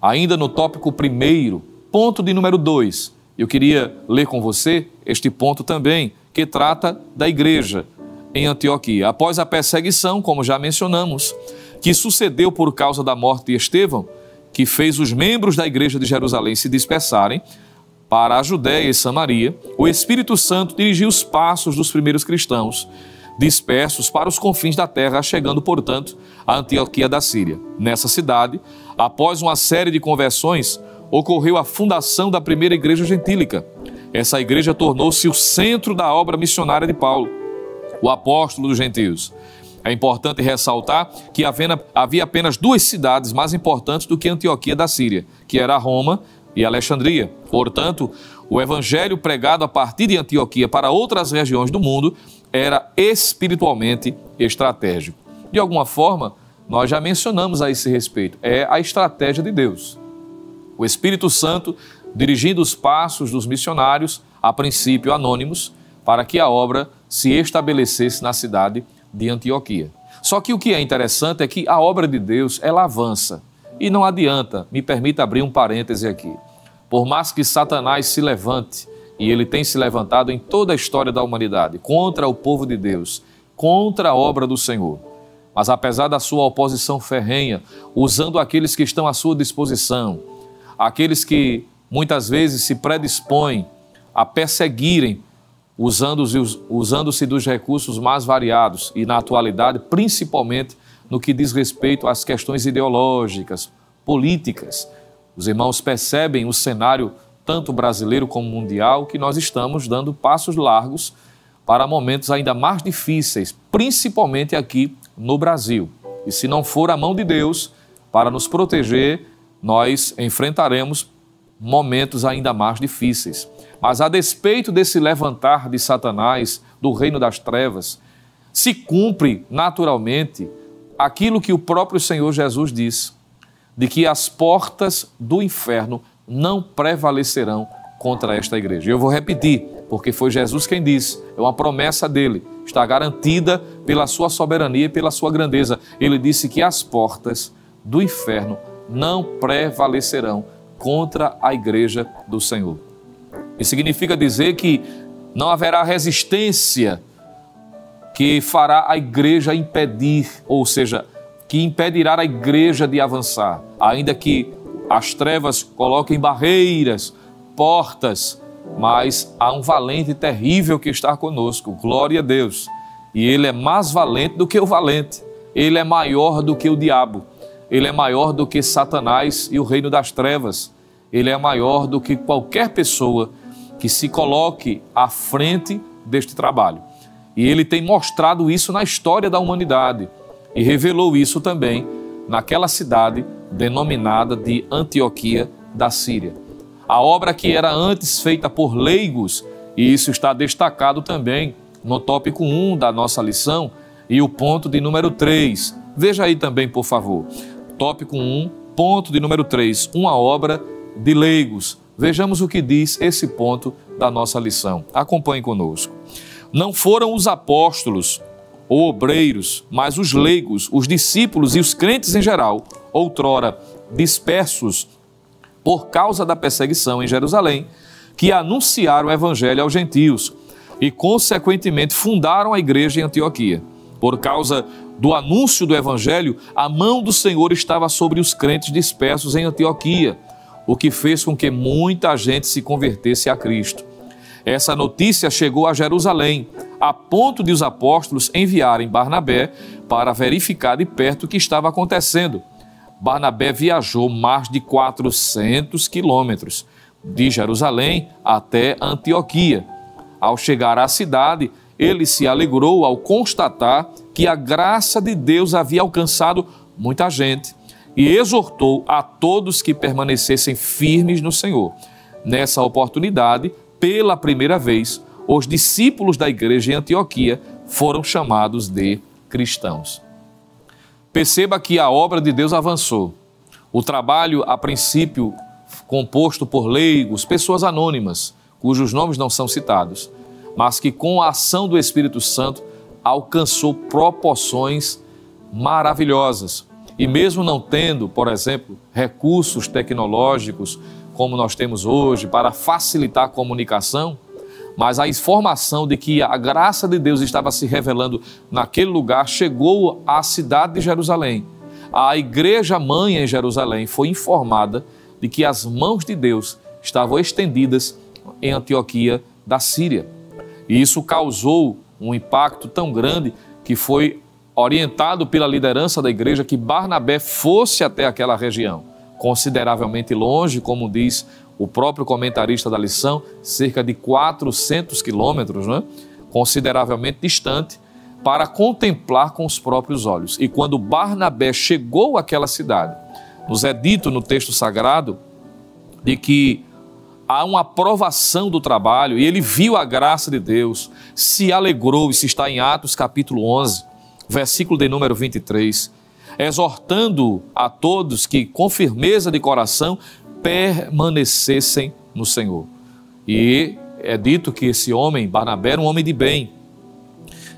ainda no tópico 1º, ponto de número 2, eu queria ler com você este ponto também, que trata da igreja em Antioquia. Após a perseguição, como já mencionamos, que sucedeu por causa da morte de Estevão, que fez os membros da igreja de Jerusalém se dispersarem para a Judéia e Samaria, o Espírito Santo dirigiu os passos dos primeiros cristãos, dispersos para os confins da terra, chegando, portanto, a Antioquia da Síria. Nessa cidade, após uma série de conversões, ocorreu a fundação da primeira igreja gentílica. Essa igreja tornou-se o centro da obra missionária de Paulo, o apóstolo dos gentios. É importante ressaltar que havia apenas 2 cidades mais importantes do que Antioquia da Síria, que era Roma e Alexandria. Portanto, o evangelho pregado a partir de Antioquia para outras regiões do mundo era espiritualmente estratégico. De alguma forma, nós já mencionamos a esse respeito, é a estratégia de Deus. O Espírito Santo dirigindo os passos dos missionários, a princípio anônimos, para que a obra se estabelecesse na cidade de Antioquia. Só que o que é interessante é que a obra de Deus, ela avança. E não adianta, me permita abrir um parêntese aqui. Por mais que Satanás se levante, e ele tem se levantado em toda a história da humanidade, contra o povo de Deus, contra a obra do Senhor. Mas apesar da sua oposição ferrenha, usando aqueles que estão à sua disposição, aqueles que muitas vezes se predispõem a perseguirem, usando-se dos recursos mais variados e na atualidade, principalmente no que diz respeito às questões ideológicas, políticas. Os irmãos percebem o cenário tanto brasileiro como mundial, que nós estamos dando passos largos para momentos ainda mais difíceis, principalmente aqui no Brasil. E se não for a mão de Deus para nos proteger, nós enfrentaremos momentos ainda mais difíceis. Mas a despeito desse levantar de Satanás, do reino das trevas, se cumpre naturalmente aquilo que o próprio Senhor Jesus diz, de que as portas do inferno não prevalecerão contra esta igreja. Eu vou repetir, porque foi Jesus quem disse, é uma promessa dele, está garantida pela sua soberania e pela sua grandeza. Ele disse que as portas do inferno não prevalecerão contra a igreja do Senhor. Isso significa dizer que não haverá resistência que fará a igreja impedir, ou seja, que impedirá a igreja de avançar, ainda que as trevas coloquem barreiras, portas, mas há um valente terrível que está conosco, glória a Deus. E ele é mais valente do que o valente, ele é maior do que o diabo, ele é maior do que Satanás e o reino das trevas, ele é maior do que qualquer pessoa que se coloque à frente deste trabalho. E ele tem mostrado isso na história da humanidade e revelou isso também naquela cidade denominada de Antioquia da Síria. A obra que era antes feita por leigos, e isso está destacado também no tópico 1 da nossa lição e o ponto de número 3. Veja aí também, por favor. Tópico 1, ponto de número 3, uma obra de leigos. Vejamos o que diz esse ponto da nossa lição. Acompanhe conosco. Não foram os apóstolos ou obreiros, mas os leigos, os discípulos e os crentes em geral, outrora dispersos por causa da perseguição em Jerusalém, que anunciaram o evangelho aos gentios e, consequentemente, fundaram a igreja em Antioquia. Por causa do anúncio do evangelho, a mão do Senhor estava sobre os crentes dispersos em Antioquia, o que fez com que muita gente se convertesse a Cristo. Essa notícia chegou a Jerusalém, a ponto de os apóstolos enviarem Barnabé para verificar de perto o que estava acontecendo. Barnabé viajou mais de 400 quilômetros de Jerusalém até Antioquia. Ao chegar à cidade, ele se alegrou ao constatar que a graça de Deus havia alcançado muita gente e exortou a todos que permanecessem firmes no Senhor. Nessa oportunidade, pela primeira vez, os discípulos da igreja em Antioquia foram chamados de cristãos. Perceba que a obra de Deus avançou. O trabalho, a princípio, composto por leigos, pessoas anônimas, cujos nomes não são citados, mas que com a ação do Espírito Santo alcançou proporções maravilhosas. E mesmo não tendo, por exemplo, recursos tecnológicos como nós temos hoje para facilitar a comunicação, mas a informação de que a graça de Deus estava se revelando naquele lugar chegou à cidade de Jerusalém. A igreja mãe em Jerusalém foi informada de que as mãos de Deus estavam estendidas em Antioquia da Síria. E isso causou um impacto tão grande que foi orientado pela liderança da igreja que Barnabé fosse até aquela região, consideravelmente longe, como diz o próprio comentarista da lição, cerca de 400 quilômetros, né? Consideravelmente distante, para contemplar com os próprios olhos. E quando Barnabé chegou àquela cidade, nos é dito no texto sagrado de que há uma aprovação do trabalho e ele viu a graça de Deus, se alegrou, isso está em Atos capítulo 11, versículo de número 23, exortando a todos que com firmeza de coração permanecessem no Senhor. E é dito que esse homem, Barnabé, era um homem de bem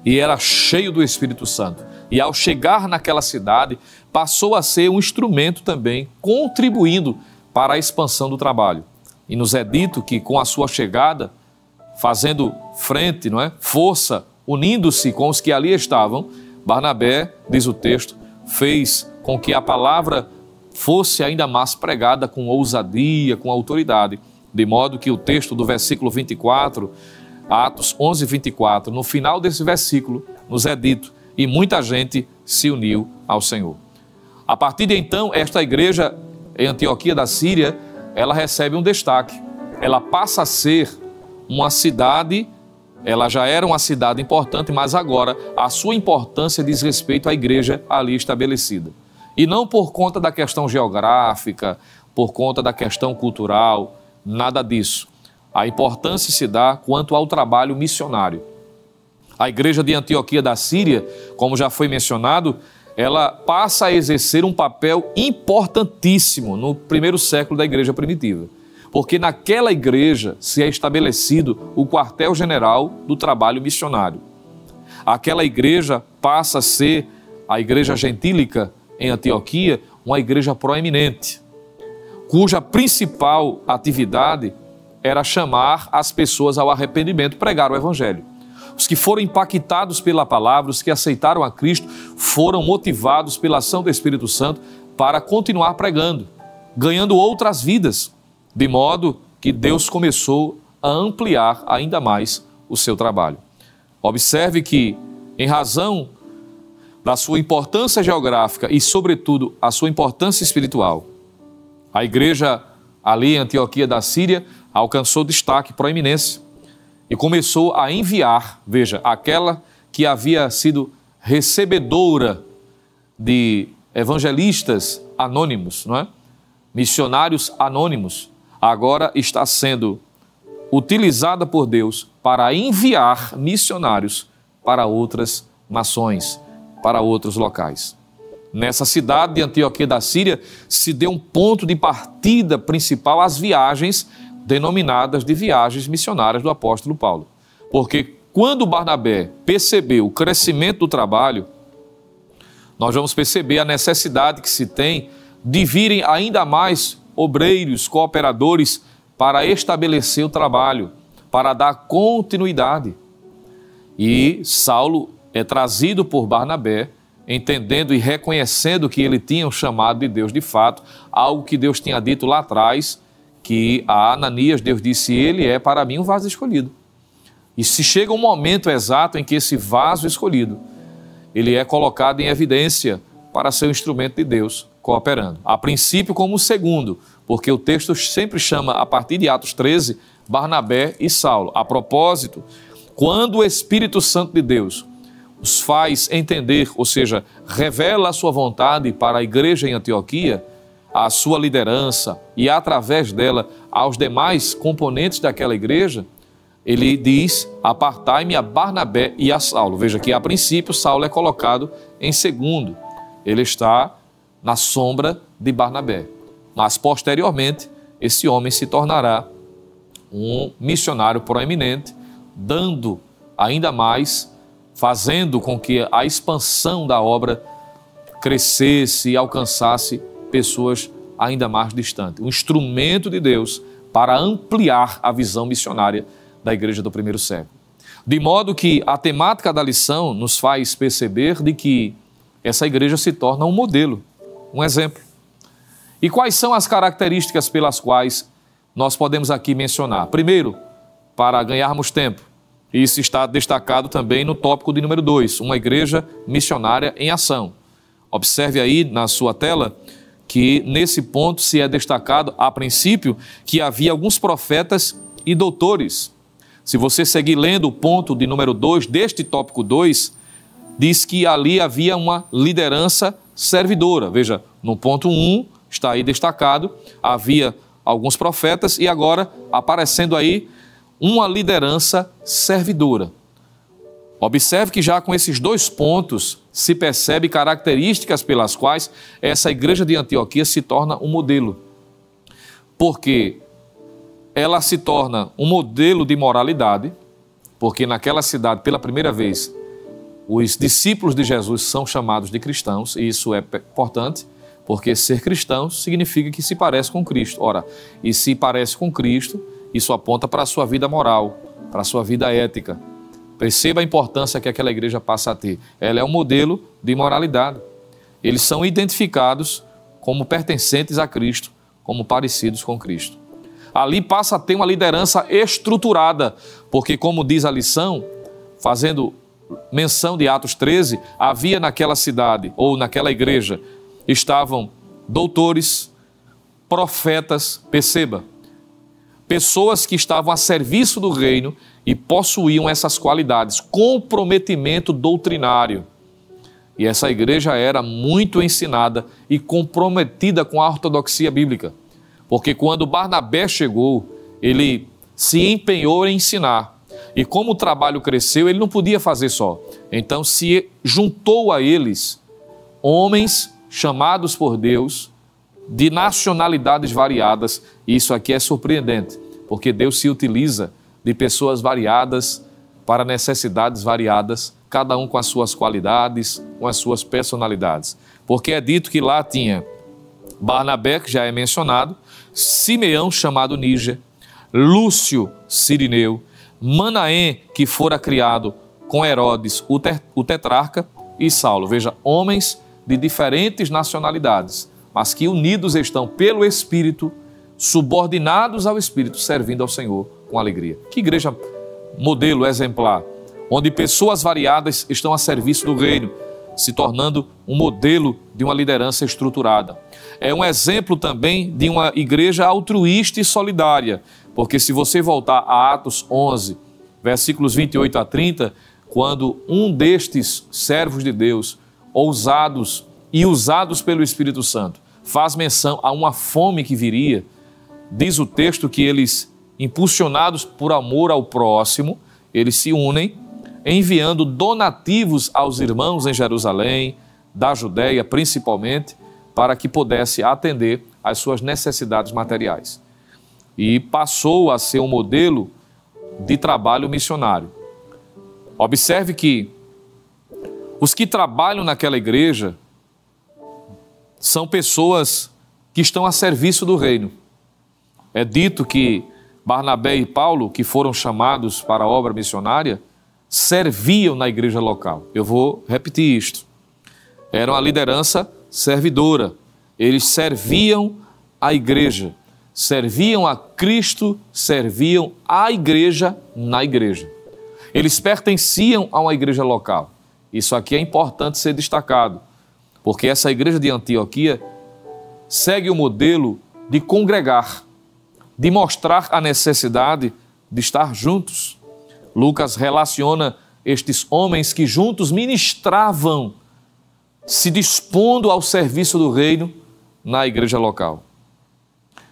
e era cheio do Espírito Santo. E ao chegar naquela cidade, passou a ser um instrumento também, contribuindo para a expansão do trabalho. E nos é dito que com a sua chegada, fazendo frente, não é? Força, unindo-se com os que ali estavam, Barnabé, diz o texto, fez com que a palavra fosse ainda mais pregada com ousadia, com autoridade, de modo que o texto do versículo 24, Atos 11, 24, no final desse versículo, nos é dito, e muita gente se uniu ao Senhor. A partir de então, esta igreja em Antioquia da Síria, ela recebe um destaque. Ela passa a ser uma cidade, ela já era uma cidade importante, mas agora a sua importância diz respeito à igreja ali estabelecida. E não por conta da questão geográfica, por conta da questão cultural, nada disso. A importância se dá quanto ao trabalho missionário. A igreja de Antioquia da Síria, como já foi mencionado, ela passa a exercer um papel importantíssimo no primeiro século da igreja primitiva, porque naquela igreja se é estabelecido o quartel-general do trabalho missionário. Aquela igreja passa a ser a igreja gentílica em Antioquia, uma igreja proeminente, cuja principal atividade era chamar as pessoas ao arrependimento, pregar o evangelho. Os que foram impactados pela palavra, os que aceitaram a Cristo, foram motivados pela ação do Espírito Santo para continuar pregando, ganhando outras vidas, de modo que Deus começou a ampliar ainda mais o seu trabalho. Observe que, em razão da sua importância geográfica e, sobretudo, a sua importância espiritual, a igreja ali em Antioquia da Síria alcançou destaque, proeminência, e começou a enviar, veja, aquela que havia sido recebedora de evangelistas anônimos, não é? Missionários anônimos, agora está sendo utilizada por Deus para enviar missionários para outras nações, para outros locais. Nessa cidade de Antioquia da Síria se deu um ponto de partida principal às viagens denominadas de viagens missionárias do apóstolo Paulo. Porque quando Barnabé percebeu o crescimento do trabalho, nós vamos perceber a necessidade que se tem de virem ainda mais obreiros, cooperadores para estabelecer o trabalho, para dar continuidade. E Saulo é trazido por Barnabé, entendendo e reconhecendo que ele tinha um chamado de Deus de fato, algo que Deus tinha dito lá atrás, que a Ananias, Deus disse, ele é para mim um vaso escolhido. E se chega um momento exato em que esse vaso escolhido, ele é colocado em evidência para ser um instrumento de Deus cooperando. A princípio como o segundo, porque o texto sempre chama, a partir de Atos 13, Barnabé e Saulo. A propósito, quando o Espírito Santo de Deus os faz entender, ou seja, revela a sua vontade para a igreja em Antioquia, a sua liderança e através dela aos demais componentes daquela igreja, ele diz, apartai-me a Barnabé e a Saulo. Veja que a princípio Saulo é colocado em segundo, ele está na sombra de Barnabé, mas posteriormente esse homem se tornará um missionário proeminente, dando ainda mais, fazendo com que a expansão da obra crescesse e alcançasse pessoas ainda mais distantes. Um instrumento de Deus para ampliar a visão missionária da igreja do primeiro século. De modo que a temática da lição nos faz perceber de que essa igreja se torna um modelo, um exemplo. E quais são as características pelas quais nós podemos aqui mencionar? Primeiro, para ganharmos tempo, isso está destacado também no tópico de número 2, uma igreja missionária em ação. Observe aí na sua tela que nesse ponto se é destacado, a princípio, que havia alguns profetas e doutores. Se você seguir lendo o ponto de número 2 deste tópico 2, diz que ali havia uma liderança servidora. Veja, no ponto 1 está aí destacado, havia alguns profetas e agora aparecendo aí uma liderança servidora. Observe que já com esses dois pontos se percebe características pelas quais essa igreja de Antioquia se torna um modelo. Porque ela se torna um modelo de moralidade, porque naquela cidade, pela primeira vez, os discípulos de Jesus são chamados de cristãos, e isso é importante, porque ser cristão significa que se parece com Cristo. Ora, e se parece com Cristo, isso aponta para a sua vida moral, para a sua vida ética. Perceba a importância que aquela igreja passa a ter. Ela é um modelo de moralidade. Eles são identificados como pertencentes a Cristo, como parecidos com Cristo. Ali passa a ter uma liderança estruturada, porque como diz a lição, fazendo menção de Atos 13, havia naquela cidade ou naquela igreja, estavam doutores, profetas, perceba, pessoas que estavam a serviço do reino e possuíam essas qualidades, comprometimento doutrinário. E essa igreja era muito ensinada e comprometida com a ortodoxia bíblica, porque quando Barnabé chegou, ele se empenhou em ensinar. E como o trabalho cresceu, ele não podia fazer só. Então se juntou a eles homens chamados por Deus, de nacionalidades variadas. E isso aqui é surpreendente, porque Deus se utiliza de pessoas variadas para necessidades variadas, cada um com as suas qualidades, com as suas personalidades. Porque é dito que lá tinha Barnabé, que já é mencionado, Simeão, chamado Níger, Lúcio Cirineu, Manaém, que fora criado com Herodes, o tetrarca, e Saulo. Veja, homens de diferentes nacionalidades, mas que unidos estão pelo Espírito, subordinados ao Espírito, servindo ao Senhor com alegria. Que igreja modelo, exemplar, onde pessoas variadas estão a serviço do reino, se tornando um modelo de uma liderança estruturada. É um exemplo também de uma igreja altruísta e solidária, porque se você voltar a Atos 11, versículos 28 a 30, quando um destes servos de Deus, ousados e usados pelo Espírito Santo, faz menção a uma fome que viria. Diz o texto que eles, impulsionados por amor ao próximo, eles se unem, enviando donativos aos irmãos em Jerusalém, da Judéia principalmente, para que pudesse atender às suas necessidades materiais. E passou a ser um modelo de trabalho missionário. Observe que os que trabalham naquela igreja são pessoas que estão a serviço do reino. É dito que Barnabé e Paulo, que foram chamados para a obra missionária, serviam na igreja local. Eu vou repetir isto. Eram a liderança servidora. Eles serviam a igreja, serviam a Cristo, serviam a igreja na igreja. Eles pertenciam a uma igreja local. Isso aqui é importante ser destacado, porque essa igreja de Antioquia segue o modelo de congregar, de mostrar a necessidade de estar juntos. Lucas relaciona estes homens que juntos ministravam, se dispondo ao serviço do reino na igreja local.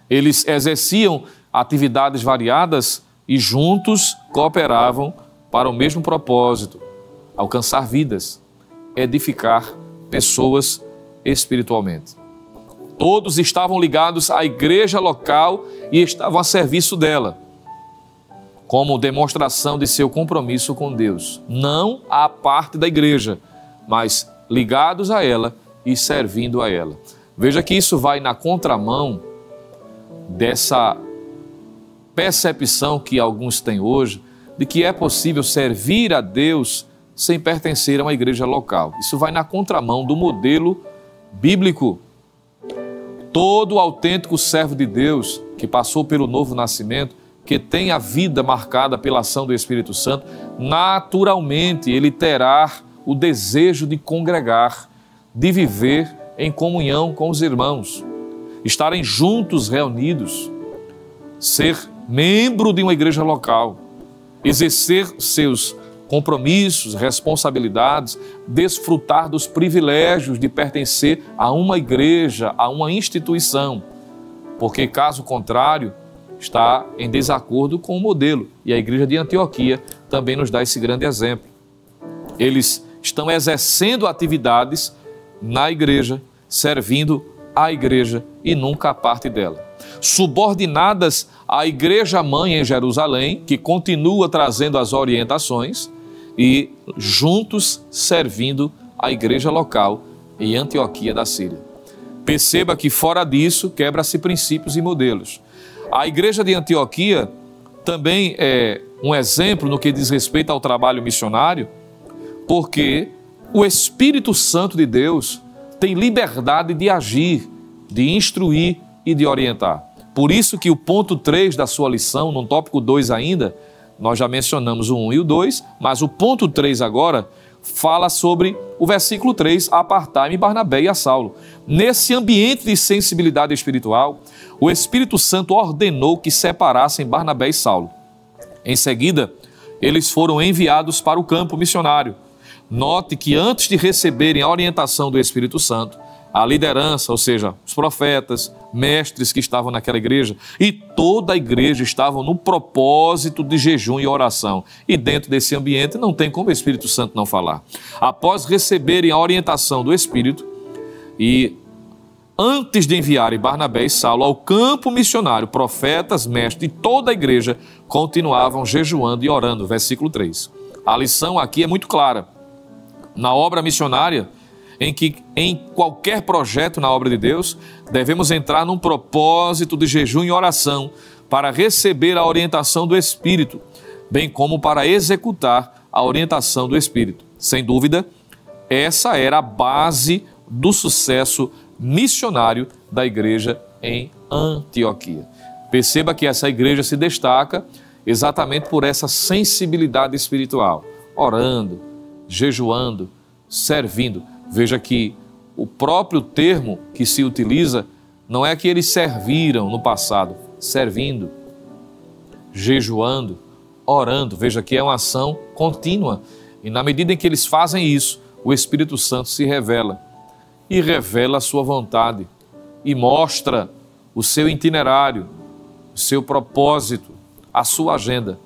Eles exerciam atividades variadas e juntos cooperavam para o mesmo propósito: alcançar vidas, edificar pessoas espiritualmente. Todos estavam ligados à igreja local e estavam a serviço dela, como demonstração de seu compromisso com Deus. Não à parte da igreja, mas ligados a ela e servindo a ela. Veja que isso vai na contramão dessa percepção que alguns têm hoje de que é possível servir a Deus sem pertencer a uma igreja local. Isso vai na contramão do modelo bíblico. Todo autêntico servo de Deus que passou pelo novo nascimento, que tem a vida marcada pela ação do Espírito Santo, naturalmente ele terá o desejo de congregar, de viver em comunhão com os irmãos, estarem juntos, reunidos, ser membro de uma igreja local, exercer seus compromissos, responsabilidades, desfrutar dos privilégios de pertencer a uma igreja, a uma instituição, porque caso contrário, está em desacordo com o modelo. E a igreja de Antioquia também nos dá esse grande exemplo. Eles estão exercendo atividades na igreja, servindo a igreja e nunca a parte dela. Subordinadas à igreja mãe em Jerusalém, que continua trazendo as orientações, e juntos servindo a igreja local em Antioquia da Síria. Perceba que fora disso quebra-se princípios e modelos. A igreja de Antioquia também é um exemplo no que diz respeito ao trabalho missionário, porque o Espírito Santo de Deus tem liberdade de agir, de instruir e de orientar. Por isso que o ponto 3 da sua lição, no tópico 2 ainda, nós já mencionamos o 1 e o 2, mas o ponto 3 agora fala sobre o versículo 3, apartai-me Barnabé e a Saulo. Nesse ambiente de sensibilidade espiritual, o Espírito Santo ordenou que separassem Barnabé e Saulo. Em seguida, eles foram enviados para o campo missionário. Note que antes de receberem a orientação do Espírito Santo, a liderança, ou seja, os profetas, mestres que estavam naquela igreja e toda a igreja estavam no propósito de jejum e oração. E dentro desse ambiente não tem como o Espírito Santo não falar. Após receberem a orientação do Espírito e antes de enviarem Barnabé e Saulo ao campo missionário, profetas, mestres e toda a igreja continuavam jejuando e orando. Versículo 3. A lição aqui é muito clara. Na obra missionária, em qualquer projeto na obra de Deus, devemos entrar num propósito de jejum e oração para receber a orientação do Espírito, bem como para executar a orientação do Espírito. Sem dúvida, essa era a base do sucesso missionário da igreja em Antioquia. Perceba que essa igreja se destaca exatamente por essa sensibilidade espiritual, orando, jejuando, servindo. Veja que o próprio termo que se utiliza não é que eles serviram no passado, servindo, jejuando, orando. Veja que é uma ação contínua. E na medida em que eles fazem isso, o Espírito Santo se revela e revela a sua vontade, e mostra o seu itinerário, o seu propósito, a sua agenda.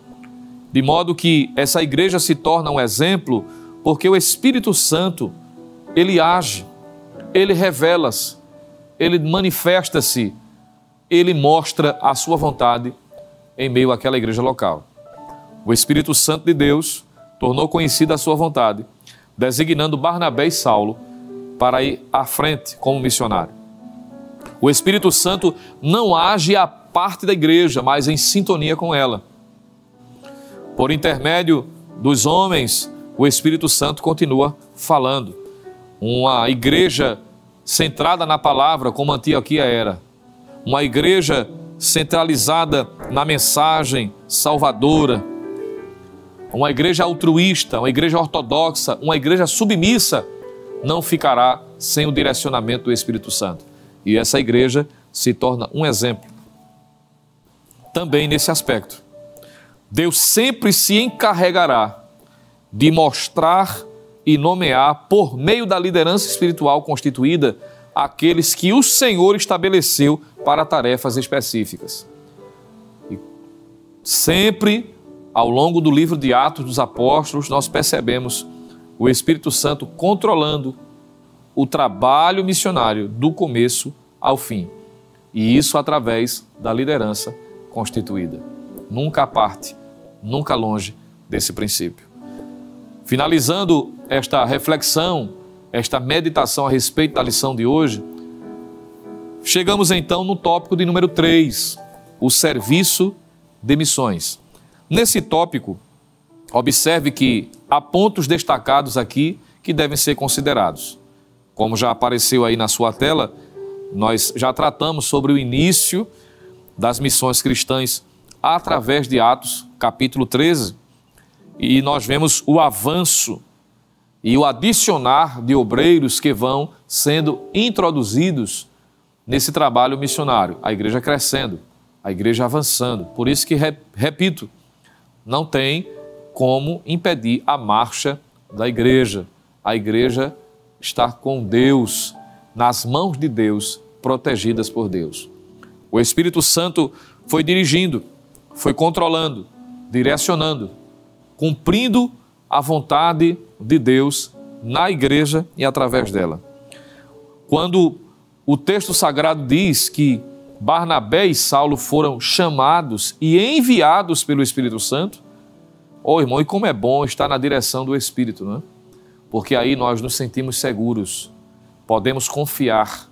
De modo que essa igreja se torna um exemplo porque o Espírito Santo, ele age, ele revela-se, ele manifesta-se, ele mostra a sua vontade em meio àquela igreja local. O Espírito Santo de Deus tornou conhecida a sua vontade, designando Barnabé e Saulo para ir à frente como missionário. O Espírito Santo não age à parte da igreja, mas em sintonia com ela. Por intermédio dos homens, o Espírito Santo continua falando. Uma igreja centrada na palavra, como Antioquia era. Uma igreja centralizada na mensagem salvadora. Uma igreja altruísta, uma igreja ortodoxa, uma igreja submissa, não ficará sem o direcionamento do Espírito Santo. E essa igreja se torna um exemplo também nesse aspecto. Deus sempre se encarregará de mostrar e nomear, por meio da liderança espiritual constituída, aqueles que o Senhor estabeleceu para tarefas específicas. E sempre, ao longo do livro de Atos dos Apóstolos, nós percebemos o Espírito Santo controlando o trabalho missionário do começo ao fim. E isso através da liderança constituída. Nunca à parte, nunca longe desse princípio. Finalizando esta reflexão, esta meditação a respeito da lição de hoje, chegamos então no tópico de número 3, o serviço de missões. Nesse tópico, observe que há pontos destacados aqui que devem ser considerados. Como já apareceu aí na sua tela, nós já tratamos sobre o início das missões cristãs através de Atos, capítulo 13, e nós vemos o avanço e o adicionar de obreiros que vão sendo introduzidos nesse trabalho missionário. A igreja crescendo, a igreja avançando. Por isso que, repito, não tem como impedir a marcha da igreja. A igreja está com Deus, nas mãos de Deus, protegidas por Deus. O Espírito Santo foi dirigindo, foi controlando, direcionando, cumprindo a vontade de Deus na igreja e através dela. Quando o texto sagrado diz que Barnabé e Saulo foram chamados e enviados pelo Espírito Santo, irmão, e como é bom estar na direção do Espírito, não é? Porque aí nós nos sentimos seguros, podemos confiar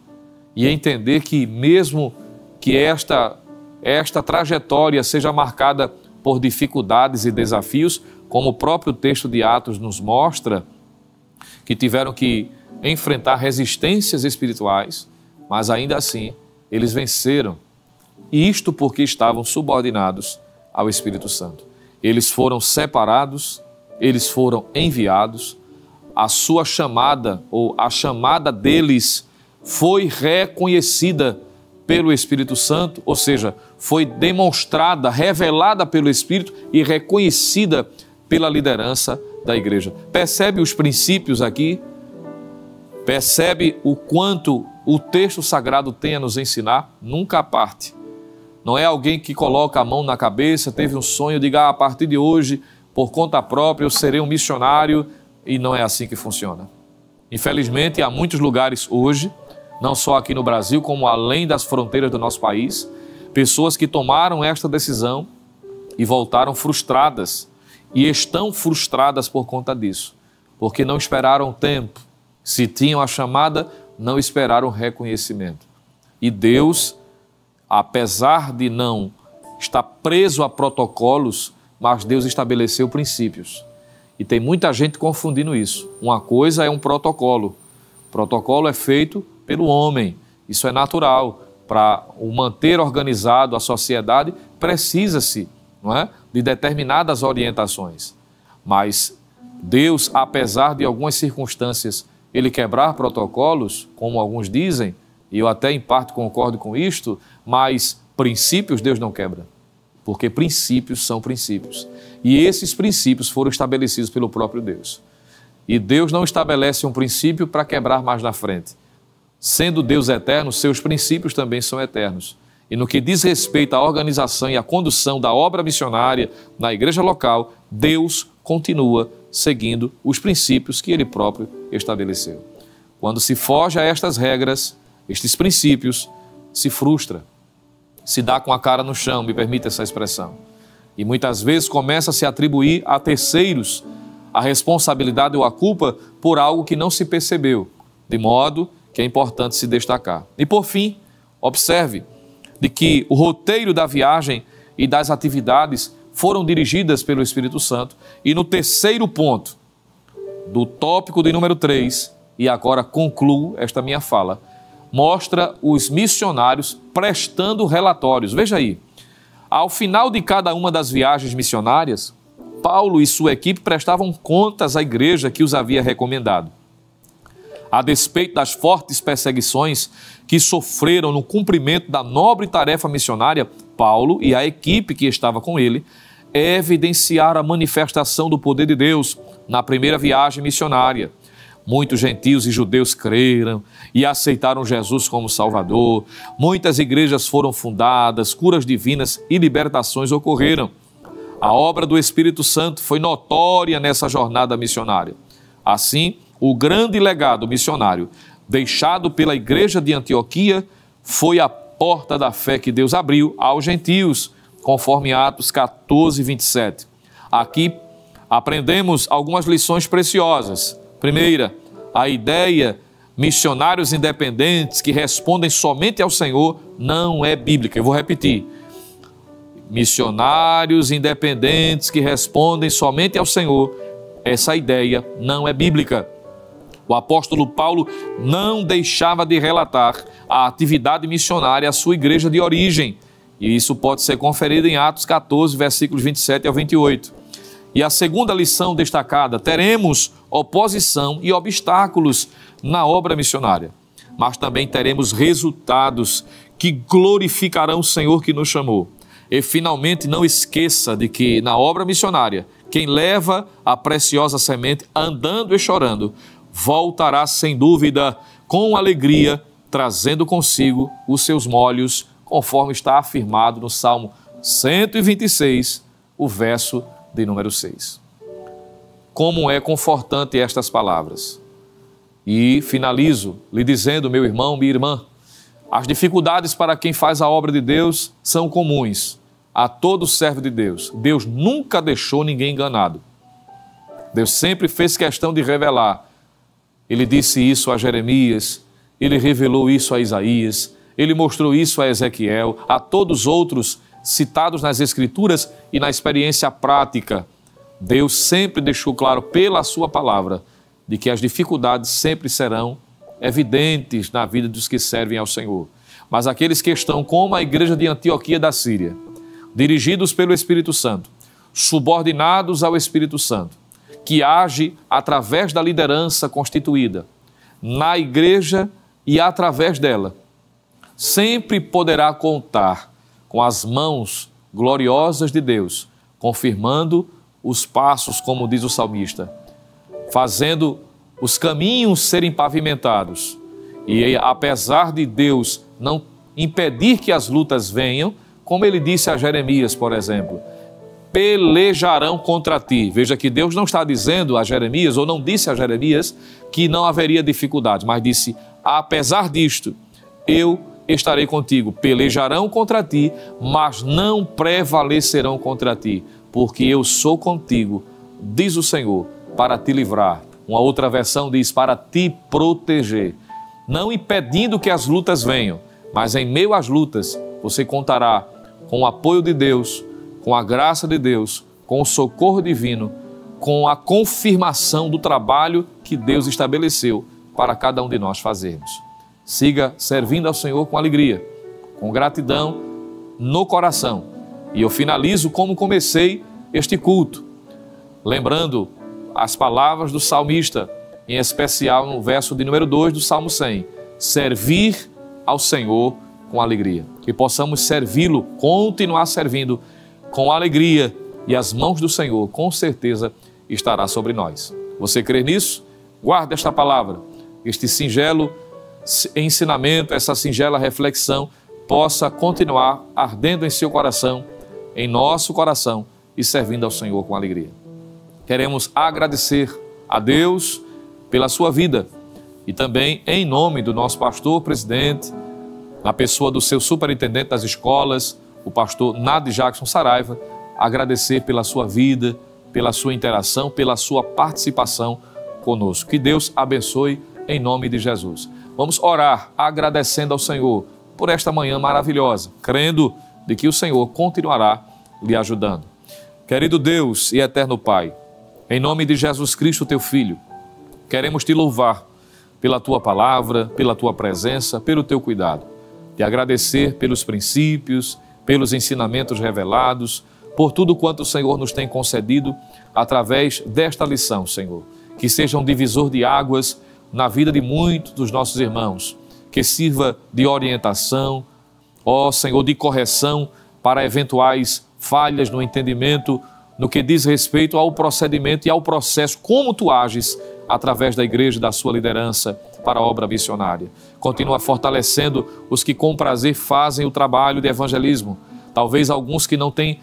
e entender que mesmo que esta trajetória seja marcada por dificuldades e desafios, como o próprio texto de Atos nos mostra, que tiveram que enfrentar resistências espirituais, mas ainda assim eles venceram. Isto porque estavam subordinados ao Espírito Santo. Eles foram separados, eles foram enviados, a sua chamada ou a chamada deles foi reconhecida pelo Espírito Santo, ou seja, foi demonstrada, revelada pelo Espírito e reconhecida pela liderança da igreja. Percebe os princípios aqui? Percebe o quanto o texto sagrado tem a nos ensinar? Nunca à parte. Não é alguém que coloca a mão na cabeça, teve um sonho, diga, a partir de hoje, por conta própria, eu serei um missionário, e não é assim que funciona. Infelizmente, há muitos lugares hoje, não só aqui no Brasil, como além das fronteiras do nosso país, pessoas que tomaram esta decisão e voltaram frustradas, e estão frustradas por conta disso, porque não esperaram tempo. Se tinham a chamada, não esperaram reconhecimento. E Deus, apesar de não estar preso a protocolos, mas Deus estabeleceu princípios. E tem muita gente confundindo isso. Uma coisa é um protocolo. Protocolo é feito pelo homem. Isso é natural. Para o manter organizado a sociedade, precisa-se, não é, de determinadas orientações. Mas Deus, apesar de algumas circunstâncias, ele quebrar protocolos, como alguns dizem, e eu até em parte concordo com isto, mas princípios Deus não quebra, porque princípios são princípios. E esses princípios foram estabelecidos pelo próprio Deus. E Deus não estabelece um princípio para quebrar mais na frente. Sendo Deus eterno, seus princípios também são eternos. E no que diz respeito à organização e à condução da obra missionária na igreja local, Deus continua seguindo os princípios que Ele próprio estabeleceu. Quando se foge a estas regras, estes princípios, se frustra, se dá com a cara no chão, me permita essa expressão. E muitas vezes começa a se atribuir a terceiros a responsabilidade ou a culpa por algo que não se percebeu, de modo que é importante se destacar. E por fim, observe de que o roteiro da viagem e das atividades foram dirigidas pelo Espírito Santo. E no terceiro ponto do tópico de número 3, e agora concluo esta minha fala, mostra os missionários prestando relatórios. Veja aí, ao final de cada uma das viagens missionárias, Paulo e sua equipe prestavam contas à igreja que os havia recomendado. A despeito das fortes perseguições que sofreram no cumprimento da nobre tarefa missionária, Paulo e a equipe que estava com ele evidenciaram a manifestação do poder de Deus na primeira viagem missionária. Muitos gentios e judeus creram e aceitaram Jesus como Salvador. Muitas igrejas foram fundadas, curas divinas e libertações ocorreram. A obra do Espírito Santo foi notória nessa jornada missionária. Assim, o grande legado missionário deixado pela igreja de Antioquia foi a porta da fé que Deus abriu aos gentios, conforme Atos 14, 27. Aqui aprendemos algumas lições preciosas. Primeira, a ideia missionários independentes que respondem somente ao Senhor não é bíblica. Eu vou repetir. Missionários independentes que respondem somente ao Senhor, essa ideia não é bíblica. O apóstolo Paulo não deixava de relatar a atividade missionária à sua igreja de origem. E isso pode ser conferido em Atos 14, versículos 27 ao 28. E a segunda lição destacada, teremos oposição e obstáculos na obra missionária, mas também teremos resultados que glorificarão o Senhor que nos chamou. E finalmente não esqueça de que na obra missionária, quem leva a preciosa semente andando e chorando, voltará sem dúvida com alegria, trazendo consigo os seus molhos, conforme está afirmado no Salmo 126, o verso de número 6. Como é confortante estas palavras. E finalizo lhe dizendo, meu irmão, minha irmã, as dificuldades para quem faz a obra de Deus são comuns a todo servo de Deus. Deus nunca deixou ninguém enganado. Deus sempre fez questão de revelar. Ele disse isso a Jeremias, ele revelou isso a Isaías, ele mostrou isso a Ezequiel, a todos os outros citados nas Escrituras e na experiência prática. Deus sempre deixou claro pela sua palavra de que as dificuldades sempre serão evidentes na vida dos que servem ao Senhor. Mas aqueles que estão como a igreja de Antioquia da Síria, dirigidos pelo Espírito Santo, subordinados ao Espírito Santo, que age através da liderança constituída na igreja e através dela, sempre poderá contar com as mãos gloriosas de Deus, confirmando os passos, como diz o salmista, fazendo os caminhos serem pavimentados. E apesar de Deus não impedir que as lutas venham, como ele disse a Jeremias, por exemplo, pelejarão contra ti. Veja que Deus não está dizendo a Jeremias, ou não disse a Jeremias, que não haveria dificuldades, mas disse, apesar disto, eu estarei contigo. Pelejarão contra ti, mas não prevalecerão contra ti, porque eu sou contigo, diz o Senhor, para te livrar. Uma outra versão diz, para te proteger. Não impedindo que as lutas venham, mas em meio às lutas, você contará com o apoio de Deus, com a graça de Deus, com o socorro divino, com a confirmação do trabalho que Deus estabeleceu para cada um de nós fazermos. Siga servindo ao Senhor com alegria, com gratidão no coração. E eu finalizo como comecei este culto, lembrando as palavras do salmista, em especial no verso de número 2 do Salmo 100, servir ao Senhor com alegria. Que possamos servi-lo, continuar servindo com alegria, e as mãos do Senhor, com certeza, estará sobre nós. Você crê nisso? Guarde esta palavra, este singelo ensinamento, essa singela reflexão possa continuar ardendo em seu coração, em nosso coração e servindo ao Senhor com alegria. Queremos agradecer a Deus pela sua vida e também em nome do nosso pastor presidente, na pessoa do seu superintendente das escolas, o pastor Nadi Jackson Saraiva, agradecer pela sua vida, pela sua interação, pela sua participação conosco. Que Deus abençoe em nome de Jesus. Vamos orar agradecendo ao Senhor por esta manhã maravilhosa, crendo de que o Senhor continuará lhe ajudando. Querido Deus e eterno Pai, em nome de Jesus Cristo, teu Filho, queremos te louvar pela tua palavra, pela tua presença, pelo teu cuidado. Te agradecer pelos princípios, pelos ensinamentos revelados, por tudo quanto o Senhor nos tem concedido através desta lição, Senhor. Que seja um divisor de águas na vida de muitos dos nossos irmãos, que sirva de orientação, ó Senhor, de correção para eventuais falhas no entendimento, no que diz respeito ao procedimento e ao processo, como tu ages através da igreja e da sua liderança para a obra missionária. Continua fortalecendo os que com prazer fazem o trabalho de evangelismo, talvez alguns que não têm,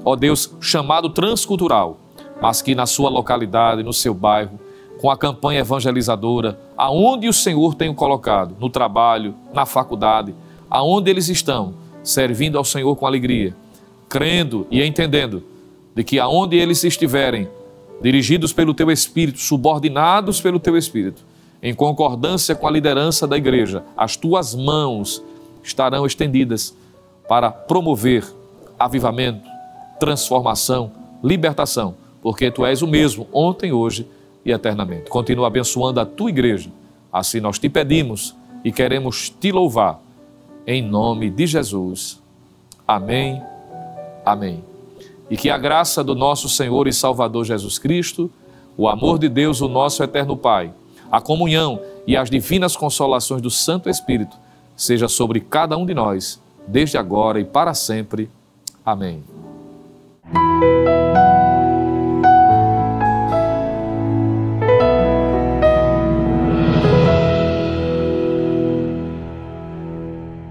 ó Deus, chamado transcultural, mas que na sua localidade, no seu bairro, com a campanha evangelizadora, aonde o Senhor tem o colocado, no trabalho, na faculdade, aonde eles estão, servindo ao Senhor com alegria, crendo e entendendo de que aonde eles estiverem, dirigidos pelo Teu Espírito, subordinados pelo Teu Espírito, em concordância com a liderança da igreja, as Tuas mãos estarão estendidas para promover avivamento, transformação, libertação, porque Tu és o mesmo ontem, hoje e eternamente. Continua abençoando a Tua igreja. Assim nós te pedimos e queremos te louvar. Em nome de Jesus. Amém. Amém. E que a graça do nosso Senhor e Salvador Jesus Cristo, o amor de Deus, o nosso eterno Pai, a comunhão e as divinas consolações do Santo Espírito seja sobre cada um de nós, desde agora e para sempre. Amém.